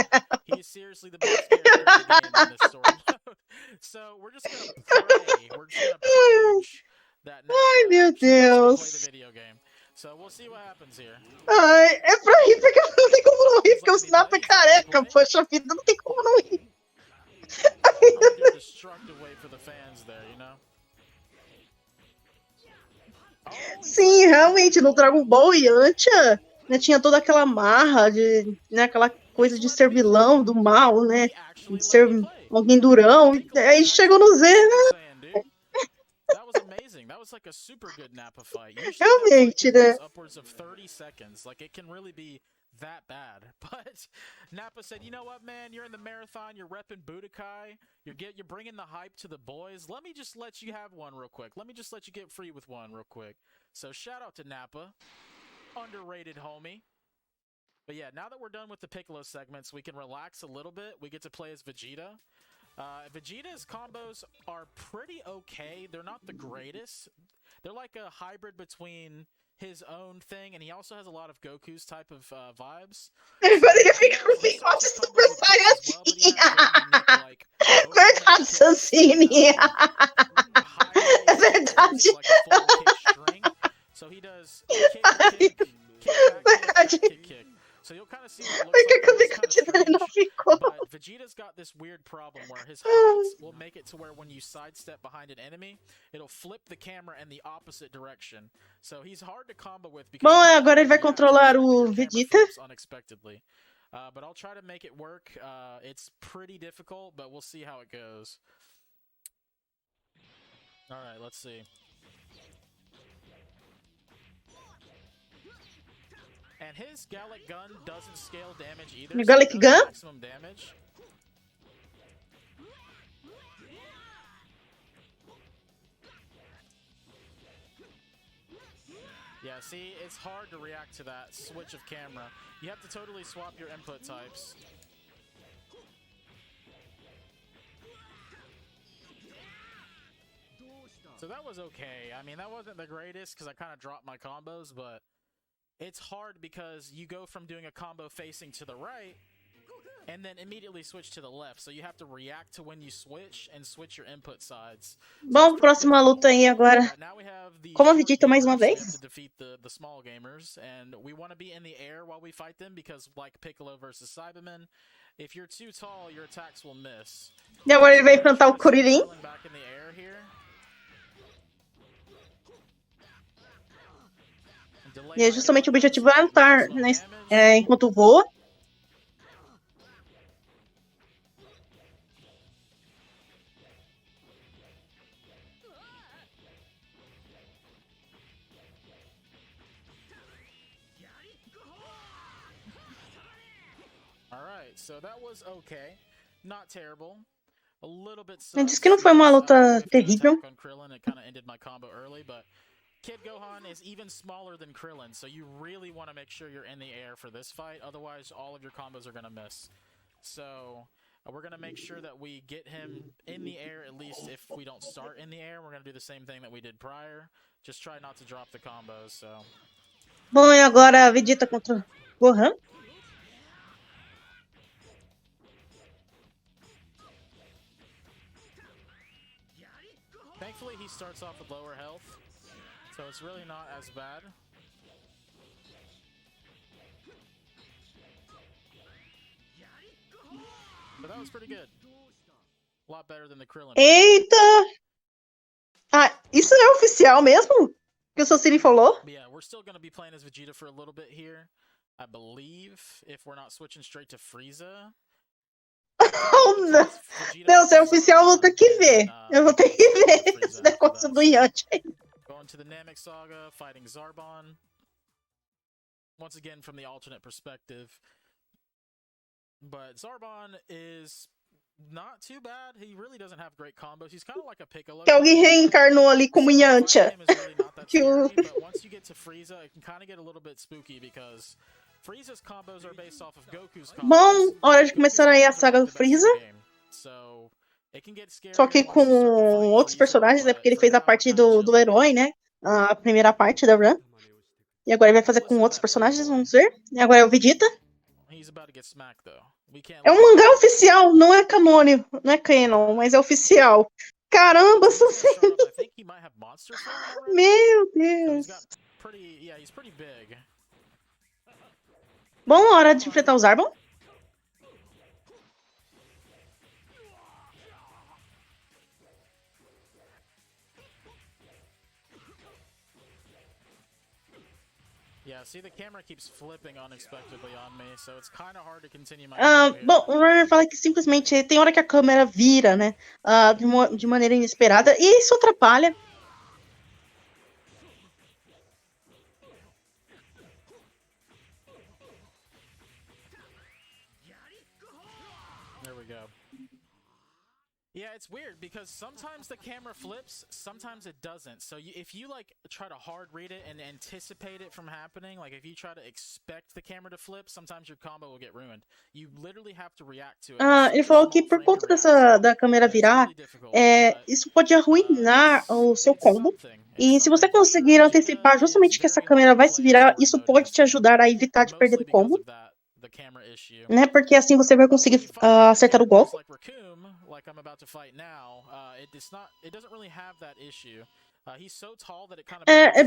B: he is seriously the best character in the game in this story mode. So we're just gonna pray. We're just gonna purge that Nappa
A: meu Deus.
B: play the video game. So we'll see what happens here.
A: Ai, é pra rir, porque não tem como não rir, porque o Nappa é careca. Poxa vida, não tem como não rir.
B: A destructive way for the fans there, you know?
A: Sim, realmente, no Dragon Ball Yantia, né, tinha toda aquela marra, de, né, aquela coisa de ser vilão, do mal, né, de ser alguém durão, e aí chegou no Z, né? Realmente, né?
B: That bad, but Nappa said, "You know what, man? You're in the marathon. You're repping Budokai. You're bringing the hype to the boys. Let me just let you have one real quick. Let me just let you get free with one real quick." So shout out to Nappa, underrated homie. But yeah, now that we're done with the Piccolo segments, we can relax a little bit. We get to play as Vegeta. Vegeta's combos are pretty okay. They're not the greatest. They're like a hybrid between his own thing, and he also has a lot of Goku's type of vibes.
A: Ele fica com o Super Saiyajin. Verdade, Sansini. É verdade.
B: So he does kick, kick. So you'll kind of see what it looks like. But Vegeta's got this weird problem where his heights will make it to where when you sidestep behind an enemy, it'll flip the camera in the opposite direction. So he's hard to combo with because
A: bom, agora ele vai controlar o Vegeta.
B: Unexpectedly. But I'll try to make it work. It's pretty difficult, but we'll see how it goes. Alright, let's see. And his Gallic gun doesn't scale damage either.
A: Your Gallic
B: so
A: gun?
B: maximum damage. Yeah, see, it's hard to react to that switch of camera. You have to totally swap your input types. So that was okay. I mean, that wasn't the greatest because I kind of dropped my combos, but it's hard because you go from doing a combo facing to the right and then immediately switch to the left. So you have to react to when you switch and switch your input sides.
A: Bom, próxima luta aí agora. Como a Vegeta mais uma vez.
B: To defeat the small gamers, and we want to be in the air while we fight them because, like Piccolo versus Cyberman, if you're too tall, your attacks will miss.
A: E agora ele vai enfrentar o Kuririn.
B: Back in the air here.
A: E é justamente o objetivo é lutar, né, enquanto voa.
B: So that was okay. Not terrible. A little bit.
A: Ele disse que não foi uma luta terrível.
B: It kind of ended my combo early, but Kid Gohan is even smaller than Krillin, so you really want to make sure you're in the air for this fight. Otherwise, all of your combos are gonna miss. So we're gonna make sure that we get him in the air at least. If we don't start in the air, we're gonna do the same thing that we did prior. Just try not to drop the combos. So.
A: Bom, e agora a Vegeta contra Gohan.
B: Thankfully, he starts off with lower health, so it's really not as bad. But that was pretty good. A lot better than the Krillin.
A: Eita! Ah, isso é oficial mesmo? Que o Sosiri falou?
B: Yeah, we're still going to be playing as Vegeta for a little bit here. I believe, if we're not switching straight to Frieza.
A: Oh, não. Deus, é oficial, eu vou ter que ver. Eu vou ter que ver esse negócio do Yanti.
B: Going to the Namek Saga, fighting Zarbon. Once again, from the alternate perspective. But Zarbon is not too bad. He really doesn't have great combos. He's kind of like a Piccolo.
A: Que alguém reencarnou ali como Yantia.
B: But once you get to Frieza, it can kind of get a little bit spooky because Frieza's combos are based off of Goku's combos.
A: Bom, hora de começar aí a saga do Frieza. Só que com outros personagens, né? Porque ele fez a parte do herói, né? A primeira parte da run. E agora ele vai fazer com outros personagens, vamos ver. E agora é o Vegeta. É um mangá oficial, não é canônico, não é canon, mas é oficial. Caramba, Sosiri! Meu Deus! Bom, hora de enfrentar o Zarbon. Bom, o Runner fala que simplesmente tem hora que a câmera vira, né? De maneira inesperada, e isso atrapalha.
B: Yeah, it's weird because sometimes the camera flips, sometimes it doesn't. So if you like try to hard read it and anticipate it from happening, like if you try to expect the camera to flip, sometimes your combo will get ruined. You literally have to react to it.
A: Ele falou que por conta da câmera virar, isso pode arruinar o seu combo. E se você conseguir antecipar justamente que essa câmera vai se virar, isso pode te ajudar a evitar de perder o combo. Né? Porque assim você vai conseguir acertar o golpe.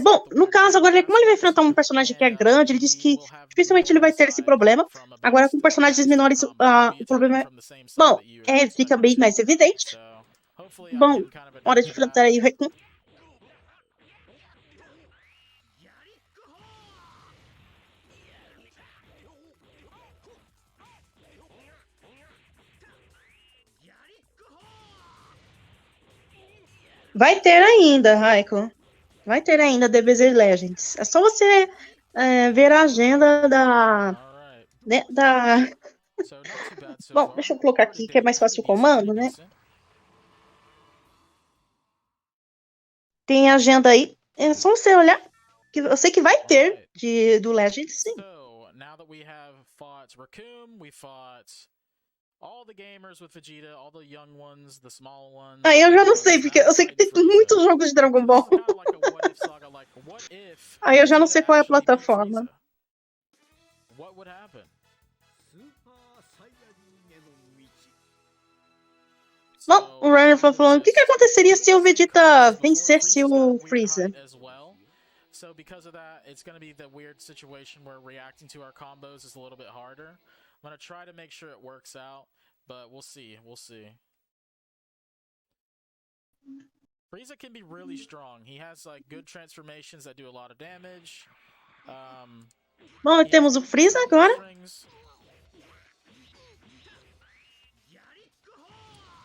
A: Bom, no caso, agora, como ele vai enfrentar um personagem que é grande, ele disse que dificilmente ele vai ter esse problema. Agora, com personagens menores, o problema é... Bom, fica bem mais evidente. Bom, hora de enfrentar aí o Recon. Vai ter ainda, Raiko. Vai ter ainda DBZ Legends. É só você ver a agenda da... Bom, deixa eu colocar aqui que é mais fácil o comando, né? Tem agenda aí. É só você olhar. Que eu sei que vai ter do Legends, sim.
B: Now that we have fought Raccoon, we fought all the gamers with Vegeta, all the young ones, the small ones.
A: Aí eu já não sei, porque eu sei que tem muitos jogos de Dragon Ball. Aí eu já não sei qual é a plataforma.
B: What would happen?
A: Bom, o Runner foi falando, o que aconteceria se o Vegeta vencesse o Freeza?
B: So because of that, it's going to be the weird situation where reacting to our combos is a little bit harder. I'm going to try to make sure it works out, but we'll see. We'll see. Frieza can be really strong. He has like good transformations that do a lot of damage.
A: Bom, temos o Freeza agora.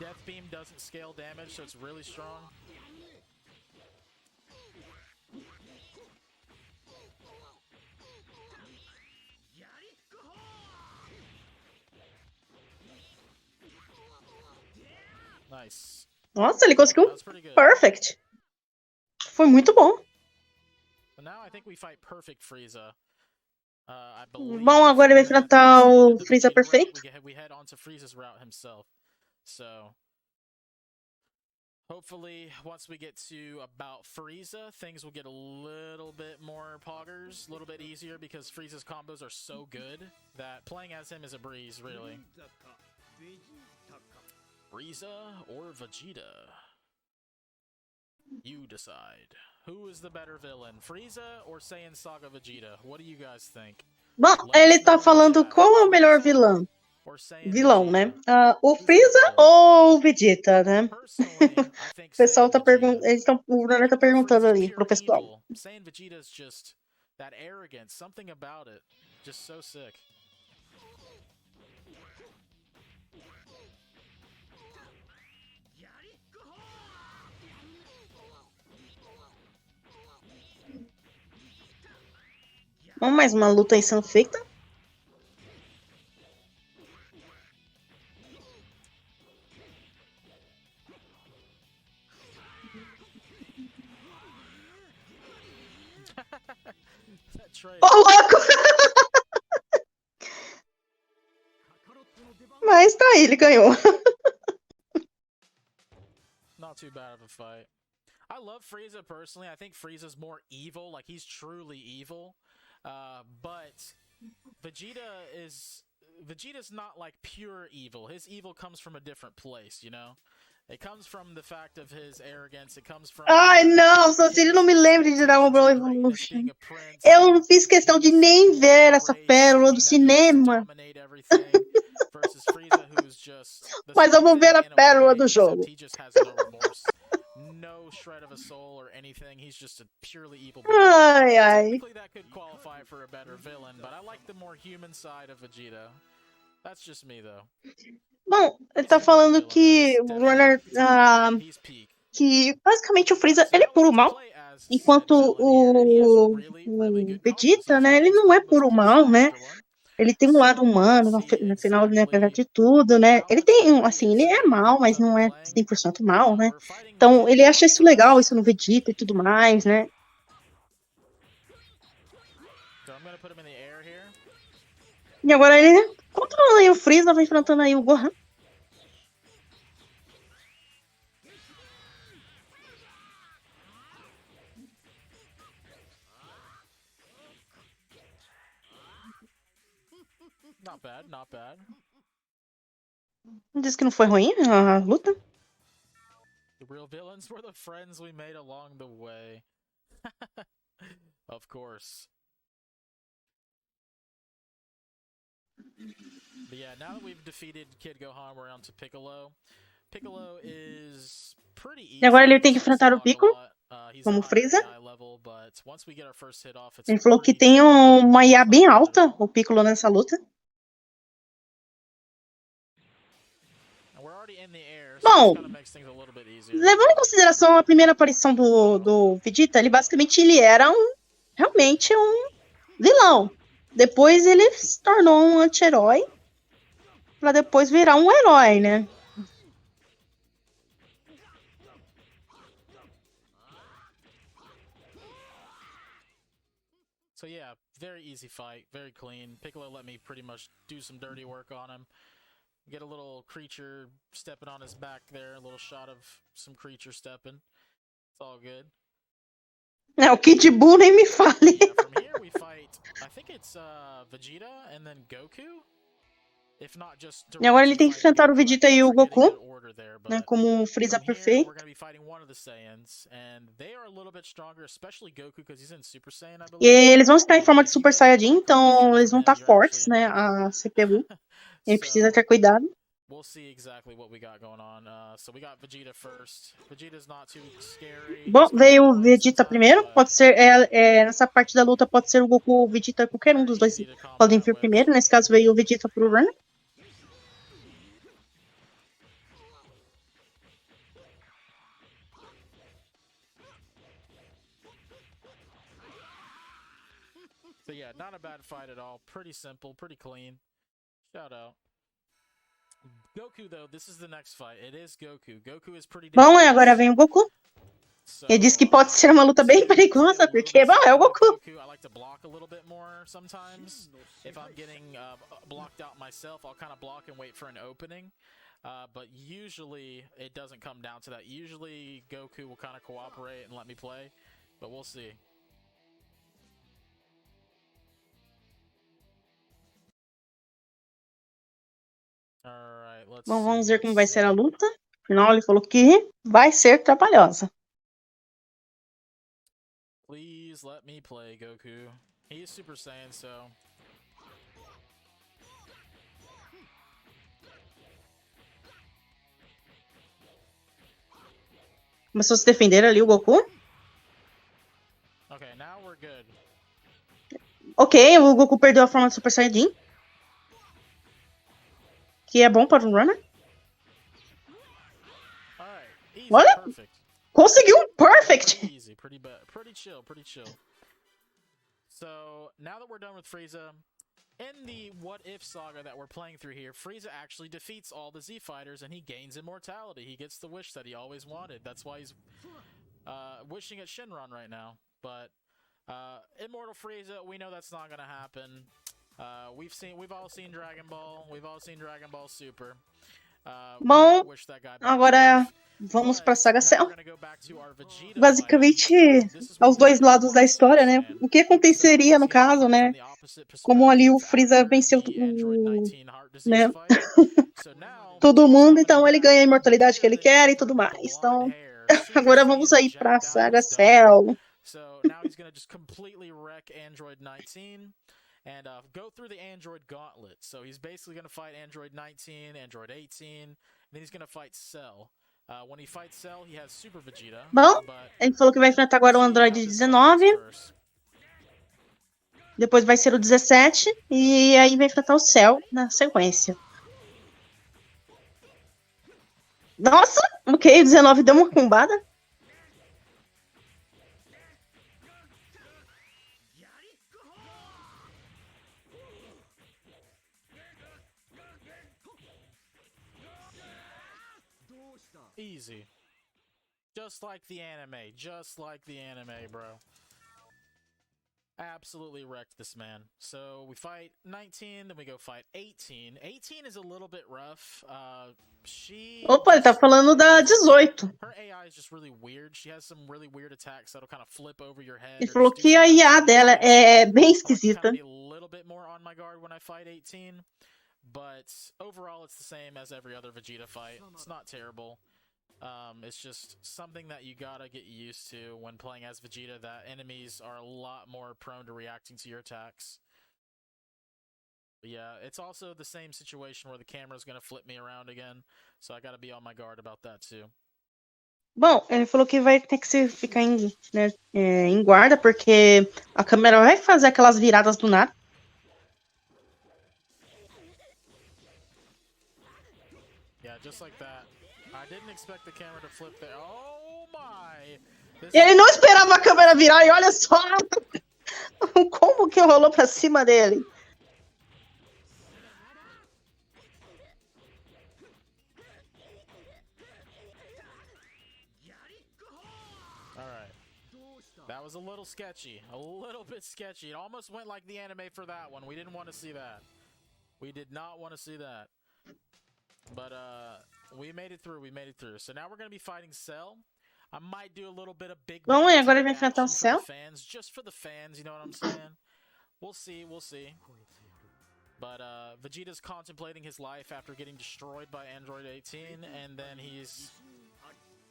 B: Death Beam doesn't scale damage, so it's really strong. Nice.
A: Nossa, ele conseguiu perfect. Foi muito bom.
B: Now I think we fight perfect Frieza.
A: Bom, agora ele vai enfrentar o Freeza perfeito.
B: We head on to Frieza's route himself. So hopefully once we get to about Frieza, things will get a little bit more poggers, a little bit easier because Frieza's combos are so good that playing as him is a breeze, really. Frieza or Vegeta? You decide. Who is the better villain, Frieza or Saiyan Saga Vegeta? What do you guys think?
A: Bom, ele tá falando qual é o melhor vilão. Vilão, né? O Freeza ou o Vegeta, né? O pessoal tá perguntando. O Runner tá perguntando ali pro pessoal.
B: Saiyan Vegeta is just that arrogance, something about it. Just so sick.
A: Vamos mais uma luta aí sendo feita. Ô, louco! Mas tá aí, ele ganhou.
B: Not too bad of a fight. I love Frieza personally. I think Frieza's more evil, like he's truly evil. But Vegeta's not like pure evil. His evil comes from a different place, you know? It comes from the fact of his arrogance. It comes from...
A: Ai, não, só se ele não me lembra de Dragon Ball Evolution. Eu não fiz questão de nem ver essa pérola do cinema. Mas eu vou ver a pérola do jogo.
B: No shred of a soul or anything. He's just a purely evil being.
A: Ai, ai.
B: Technically that could qualify for a better villain, but I like the more human side of Vegeta. That's just me though.
A: Bom, ele tá falando que o Runner que basicamente o Freeza ele é puro mal, enquanto o Vegeta, né, ele não é puro mal, né? Ele tem um lado humano, no final, né, apesar de tudo, né? Ele tem, assim, ele é mal, mas não é 100% mal, né? Então, ele acha isso legal, isso no Vegeta e tudo mais, né? E agora ele controlando aí o Freeza, vai enfrentando aí o Gohan.
B: Not bad, not bad.
A: Diz que não foi ruim a luta.
B: The real villains were the friends we made along the way. Of course. But yeah, now that we've defeated Kid Gohan, we're on to Piccolo. Piccolo is pretty easy.
A: E agora ele tem que enfrentar o Piccolo, como Freeza. Ele falou que tem uma IA bem alta, o Piccolo, nessa luta. Bom,
B: bit easier.
A: Levando em consideração a primeira aparição do Vegeta, ele era realmente um vilão. Depois ele se tornou um anti-herói pra depois virar um herói, né?
B: So yeah, very easy fight, very clean. Piccolo let me pretty much do some dirty work on him. Get a little creature stepping on his back there, a little shot of some creature stepping. It's all good.
A: É, o Kid Buu nem me fale.
B: Yeah, from here we fight, I think it's Vegeta and then Goku. If not just
A: E agora ele tem que enfrentar o Vegeta e o Goku, né, como um Freeza perfeito. E eles vão estar em forma de Super Saiyajin, então eles vão estar fortes, né, a CPU. Ele precisa ter cuidado.
B: We'll see exactly what we got going on. So we got Vegeta first. Vegeta's not too scary.
A: Bom, veio o Vegeta primeiro. Pode ser nessa parte da luta pode ser o Goku ou o Vegeta, qualquer um dos dois podem vir primeiro. Nesse caso veio o Vegeta pro run.
B: So yeah, not a bad fight at all. Pretty simple, pretty clean. Shout out. Goku, though, this is the next fight. It is Goku. Goku is pretty
A: bom, e agora vem o Goku. Ele disse que pode ser uma luta bem perigosa, porque, bom, é o Goku.
B: I like to block a little bit more sometimes. If I'm getting blocked out myself, I'll kind of block and wait for an opening. But usually, it doesn't come down to that. Usually, Goku will kind of cooperate and let me play. But we'll see.
A: Bom, vamos ver como vai ser a luta. Afinal, ele falou que vai ser trabalhosa.
B: Please let me play, Goku. He is Super Saiyan, so...
A: Começou a se defender ali o Goku.
B: Okay, now we're good.
A: Ok, o Goku perdeu a forma de Super Saiyajin. Que é bom para um runner. Olha, conseguiu um perfect.
B: Easy, pretty chill. So now that we're done with Frieza, in the What If saga that we're playing through here, Frieza actually defeats all the Z fighters and he gains immortality. He gets the wish that he always wanted. That's why he's wishing at Shenron right now. But Immortal Frieza, we know that's not gonna happen. We've all seen Dragon Ball. We've all seen Dragon Ball Super.
A: Bom, agora vamos para a Saga Cell. Basicamente, aos dois lados da história, né? O que aconteceria no caso, né? Como ali o Freeza venceu né? todo mundo, então ele ganha a imortalidade que ele quer e tudo mais. Então, agora vamos aí para a Saga Cell.
B: So now he's gonna just completely wreck Android 19 and go through the Android gauntlet. So he's basically gonna fight Android 19, Android 18, and then he's gonna fight Cell. When he fights Cell, he has Super Vegeta.
A: Bom, ele falou que vai enfrentar agora o Android 19. Depois vai ser o 17 e aí vai enfrentar o Cell na sequência. Nossa, ok, o 19 deu uma combada.
B: Easy. Just like the anime, bro. Absolutely wrecked this man. So we fight 19, then we go fight 18. 18 is a little bit rough.
A: Opa, ele tá falando da 18.
B: Her AI is just really weird. She has some really weird attacks that'll kind of flip over your head.
A: Ele falou que a IA dela é bem esquisita.
B: Be a little bit more on my guard when I fight 18, but overall it's the same as every other Vegeta fight. It's not terrible. It's just something that you gotta get used to when playing as Vegeta, that enemies are a lot more prone to reacting to your attacks. But yeah, it's also the same situation where the camera's gonna flip me around again, so I gotta be on my guard about that too.
A: Bom, ele falou que vai ter que ficar em guarda, porque a câmera vai fazer aquelas viradas do nada.
B: Yeah, just like that.
A: Ele não esperava a câmera virar e olha só o combo que rolou pra cima dele.
B: That was a little sketchy. A little bit sketchy. It almost went like the anime for that one. We didn't want to see that. We did not want to see that. But we made it through. We made it through. So now we're going to be fighting Cell. I might do a little bit of big
A: Vamos aí, agora ele vai
B: action
A: enfrentar o
B: for
A: Cell.
B: the fans, just for the fans, you know what I'm saying? We'll see, we'll see. But Vegeta's contemplating his life after getting destroyed by Android 18, and then he's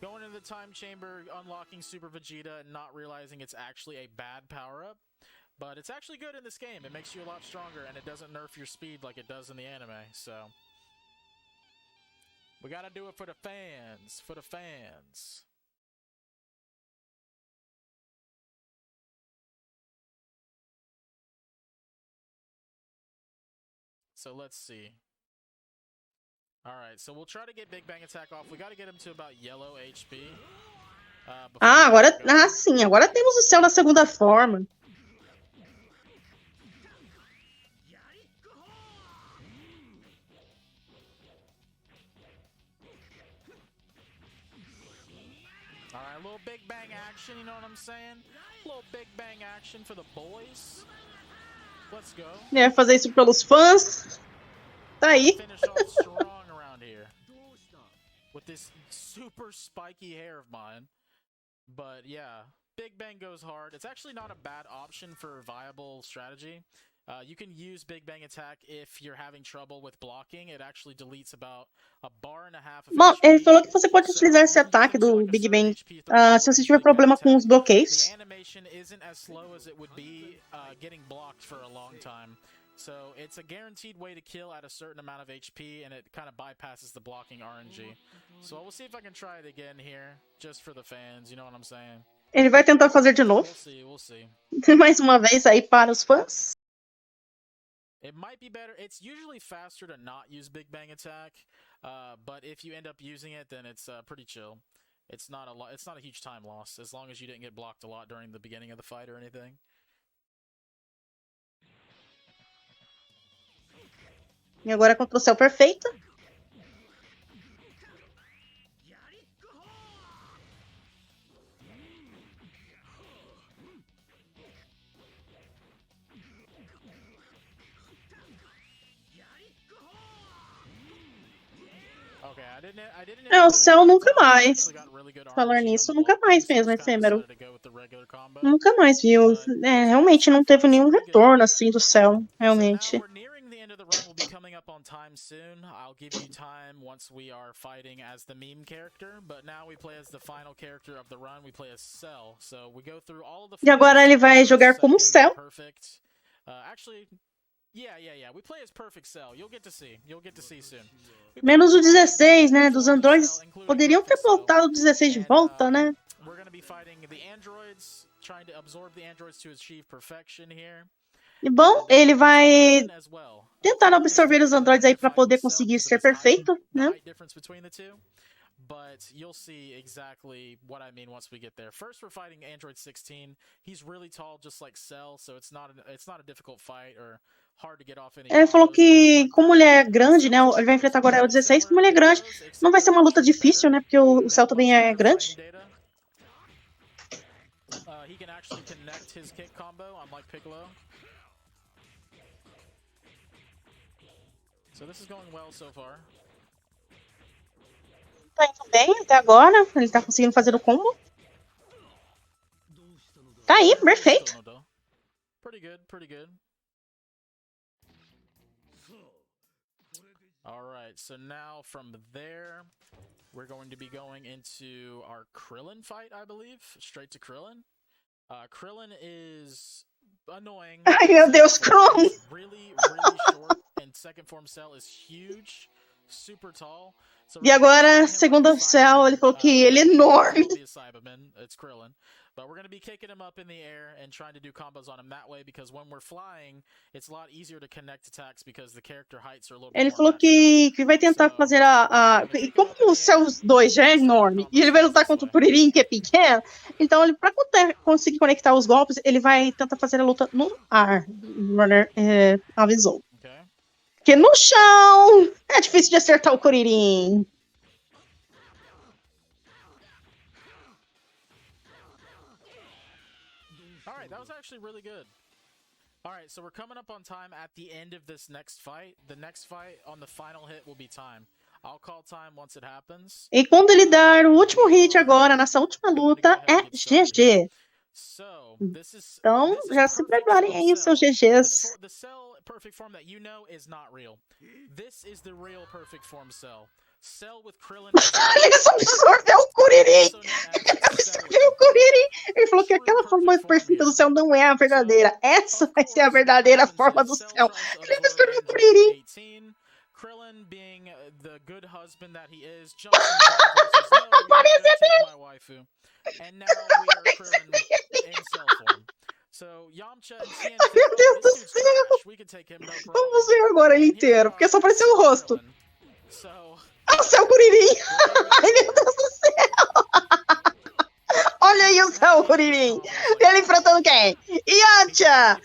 B: going into the time chamber, unlocking Super Vegeta, and not realizing it's actually a bad power-up. But it's actually good in this game. It makes you a lot stronger, and it doesn't nerf your speed like it does in the anime, so... We gotta do it for the fans, for the fans. So let's see. Alright, so we'll try to get Big Bang Attack off. We gotta get him to about yellow HP.
A: Agora... sim, agora temos o Cell na segunda forma.
B: Alright, a little Big Bang action, you know what I'm saying? A little Big Bang action for the boys. Let's go.
A: Ele vai fazer isso pelos fãs. Tá aí.
B: Finish off strong around here. With this super spiky hair of mine. But yeah, Big Bang goes hard. It's actually not a bad option for viable strategy. You can use Big Bang Attack if you're having trouble with blocking. It actually deletes about a bar and a half of
A: Bom,
B: HP.
A: ele falou que você pode utilizar esse ataque do Big Bang se você tiver problema com os bloqueios.
B: The animation isn't as slow as it would be getting blocked for a long time. So it's a guaranteed way to kill at a certain amount of HP, and it kind of bypasses the blocking RNG. So we'll see if I can try it again here, just for the fans, you know what I'm saying?
A: Ele vai tentar fazer de novo.
B: We'll see.
A: Mais uma vez aí para os fãs.
B: It might be better. It's usually faster to not use Big Bang Attack, but if you end up using it, then it's pretty chill. It's not a huge time loss, as long as you didn't get blocked a lot during the beginning of the fight or anything.
A: E agora contra o Cell perfeito. O Cell nunca mais. Falar nisso, nunca mais mesmo, efêmero. Nunca mais viu. Realmente não teve nenhum retorno assim do Cell, realmente.
B: Will be coming up on time soon. I'll give you time once we are fighting as the meme character, but now we play as the final character of the run. We play as Cell, so we go through all of the.
A: E agora ele vai jogar como Cell.
B: Perfect. Actually, yeah. We play as Perfect Cell. You'll get to see soon.
A: Menos o 16, né? Dos androides poderiam ter voltado o 16 de volta, né?
B: We're gonna be fighting the androids, trying to absorb the androids to achieve perfection here.
A: E bom, ele vai tentar absorver os androides aí para poder conseguir ser perfeito, né?
B: But you'll see exactly what I mean once we get there. First, we're fighting Android 16. He's really tall, just like Cell, so it's not a difficult fight or hard to get off any.
A: Ele falou que como ele é grande, né? Ele vai enfrentar agora o 16, como ele é grande, não vai ser uma luta difícil, né? Porque o Cell também é grande.
B: He can actually connect his kick combo, unlike Piccolo. So this is going well so far.
A: Tá indo bem até agora. Ele tá conseguindo fazer o combo. Tá aí, perfeito.
B: Pretty good. Alright, so now from there, we're going to be going into our Krillin fight, I believe. Straight to Krillin. Krillin is annoying.
A: Ai, meu Deus, Krillin!
B: Really short, and second form Cell is huge. super tall. So
A: E agora, segundo o céu, ele falou que ele é enorme.
B: It's Krillin. But we're going to be kicking him up in the air and trying to do combos on him that way because when we're flying, it's a lot easier to connect attacks because the character heights are a little bit
A: Ele
B: more
A: falou que vai tentar fazer E como os seus dois já é enorme, e ele vai lutar contra o Kuririn, que é pequeno, então ele, pra conseguir conectar os golpes, ele vai tentar fazer a luta no ar. O Runner avisou. Porque no chão é difícil de acertar o Kuririn.
B: Alright, that was actually really good. Alright, so we're coming up on time at the end of this next fight. The next fight on the final hit will be time. I'll call time once it happens.
A: E quando ele dar o último hit agora, nessa última luta, é GG. Então, já se preparem aí os seus GGs.
B: The cell perfect form that you know is not real. This is the real perfect form cell. Cell with Krillin.
A: Ele só absorveu o Kuririn. Ele absorveu o Kuririn. Ele falou que aquela forma perfeita do céu não é a verdadeira. Essa vai ser a verdadeira forma do céu. Ele absorveu o Kuririn.
B: Krillin being the good husband that he is, jumps in my waifu. And now we are Krillin in cell form. So Yamcha and Tien,
A: meu Deus do céu.
B: we can take him no problem.
A: Vamos ver agora ele inteiro, porque só apareceu o rosto.
B: So
A: o céu Kuririn! Ai, meu Deus do céu! Olha aí o céu Kuririn! Ele enfrentando quem? Yamcha!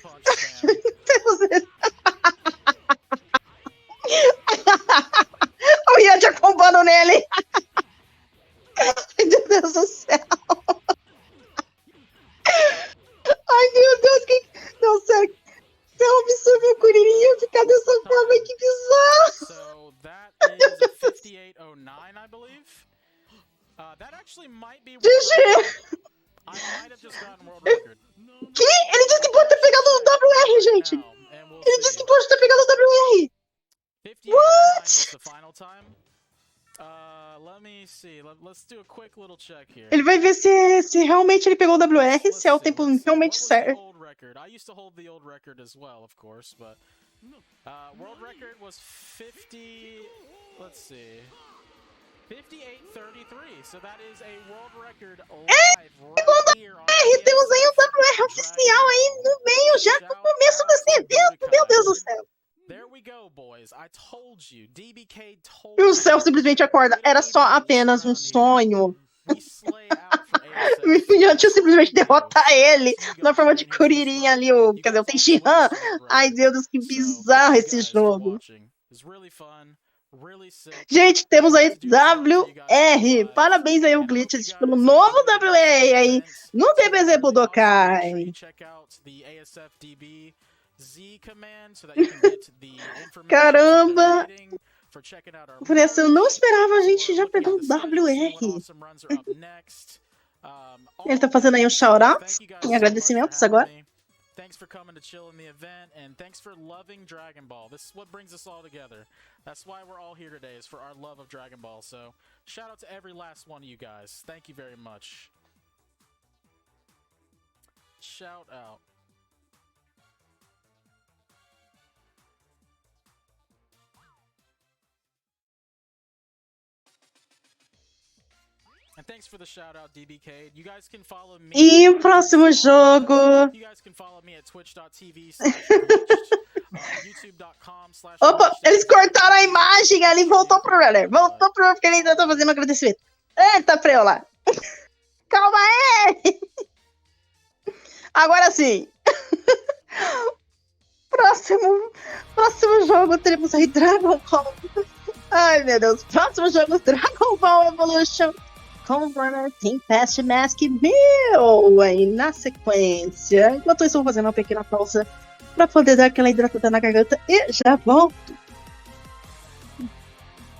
A: O Yamcha combando nele! Ai, meu Deus do céu! Ai, meu Deus, que... Não, sério. Se eu absorver o Kuririn, ia ficar dessa forma, que bizarro!
B: So that is a 5809, I believe. That actually might be.
A: GG!
B: I might have just gotten world record.
A: Que? Ele disse que pode ter pegado o WR, gente. Ele disse que pode ter pegado o WR.
B: 5809 was the final time. Let me see. Let's do a quick little check here.
A: Ele vai ver se realmente ele pegou o WR, se é o tempo realmente certo.
B: I used to hold the old record as well, of course, but world record was 50. Let's see. 58:33. So that is a world record live right here on
A: Temos aí um WR oficial aí no meio, já no começo desse evento. Meu Deus do céu.
B: There we go, boys. I told you. DBK told
A: E o céu simplesmente acorda. Era só apenas um sonho. O Yantia simplesmente derrota ele na forma de Kuririn ali, quer dizer, o Tenshinhan. Ai, meu Deus, que bizarro esse jogo. Gente, temos aí WR. Parabéns aí ao Glitch pelo novo WR aí no DBZ Budokai. Caramba! Por isso eu não esperava a gente já pegar um WR. Ele tá fazendo aí um shout-out em agradecimentos agora.
B: Thanks for coming to chill in the event, and thanks for loving Dragon Ball. This is what brings us all together. That's why we're all here today, is for our love of Dragon Ball. So, shout out to every last one of you guys. Thank you very much. Shout out. And thanks for the shout out, DBK. You guys can follow me.
A: E o próximo jogo.
B: You guys can follow me at twitch.tv youtube.com.
A: Opa, eles cortaram a imagem ali, voltou pro runner. Voltou pro runner porque ele ainda tá fazendo um agradecimento. Eita, preula. Calma aí. Agora sim. Próximo jogo teremos aí Dragon Ball. Ai, meu Deus. Próximo jogo Dragon Ball Evolution. Com o Runner tem Past Mask meu aí na sequência. Enquanto isso, eu vou fazer uma pequena pausa para poder dar aquela hidratada na garganta e já volto.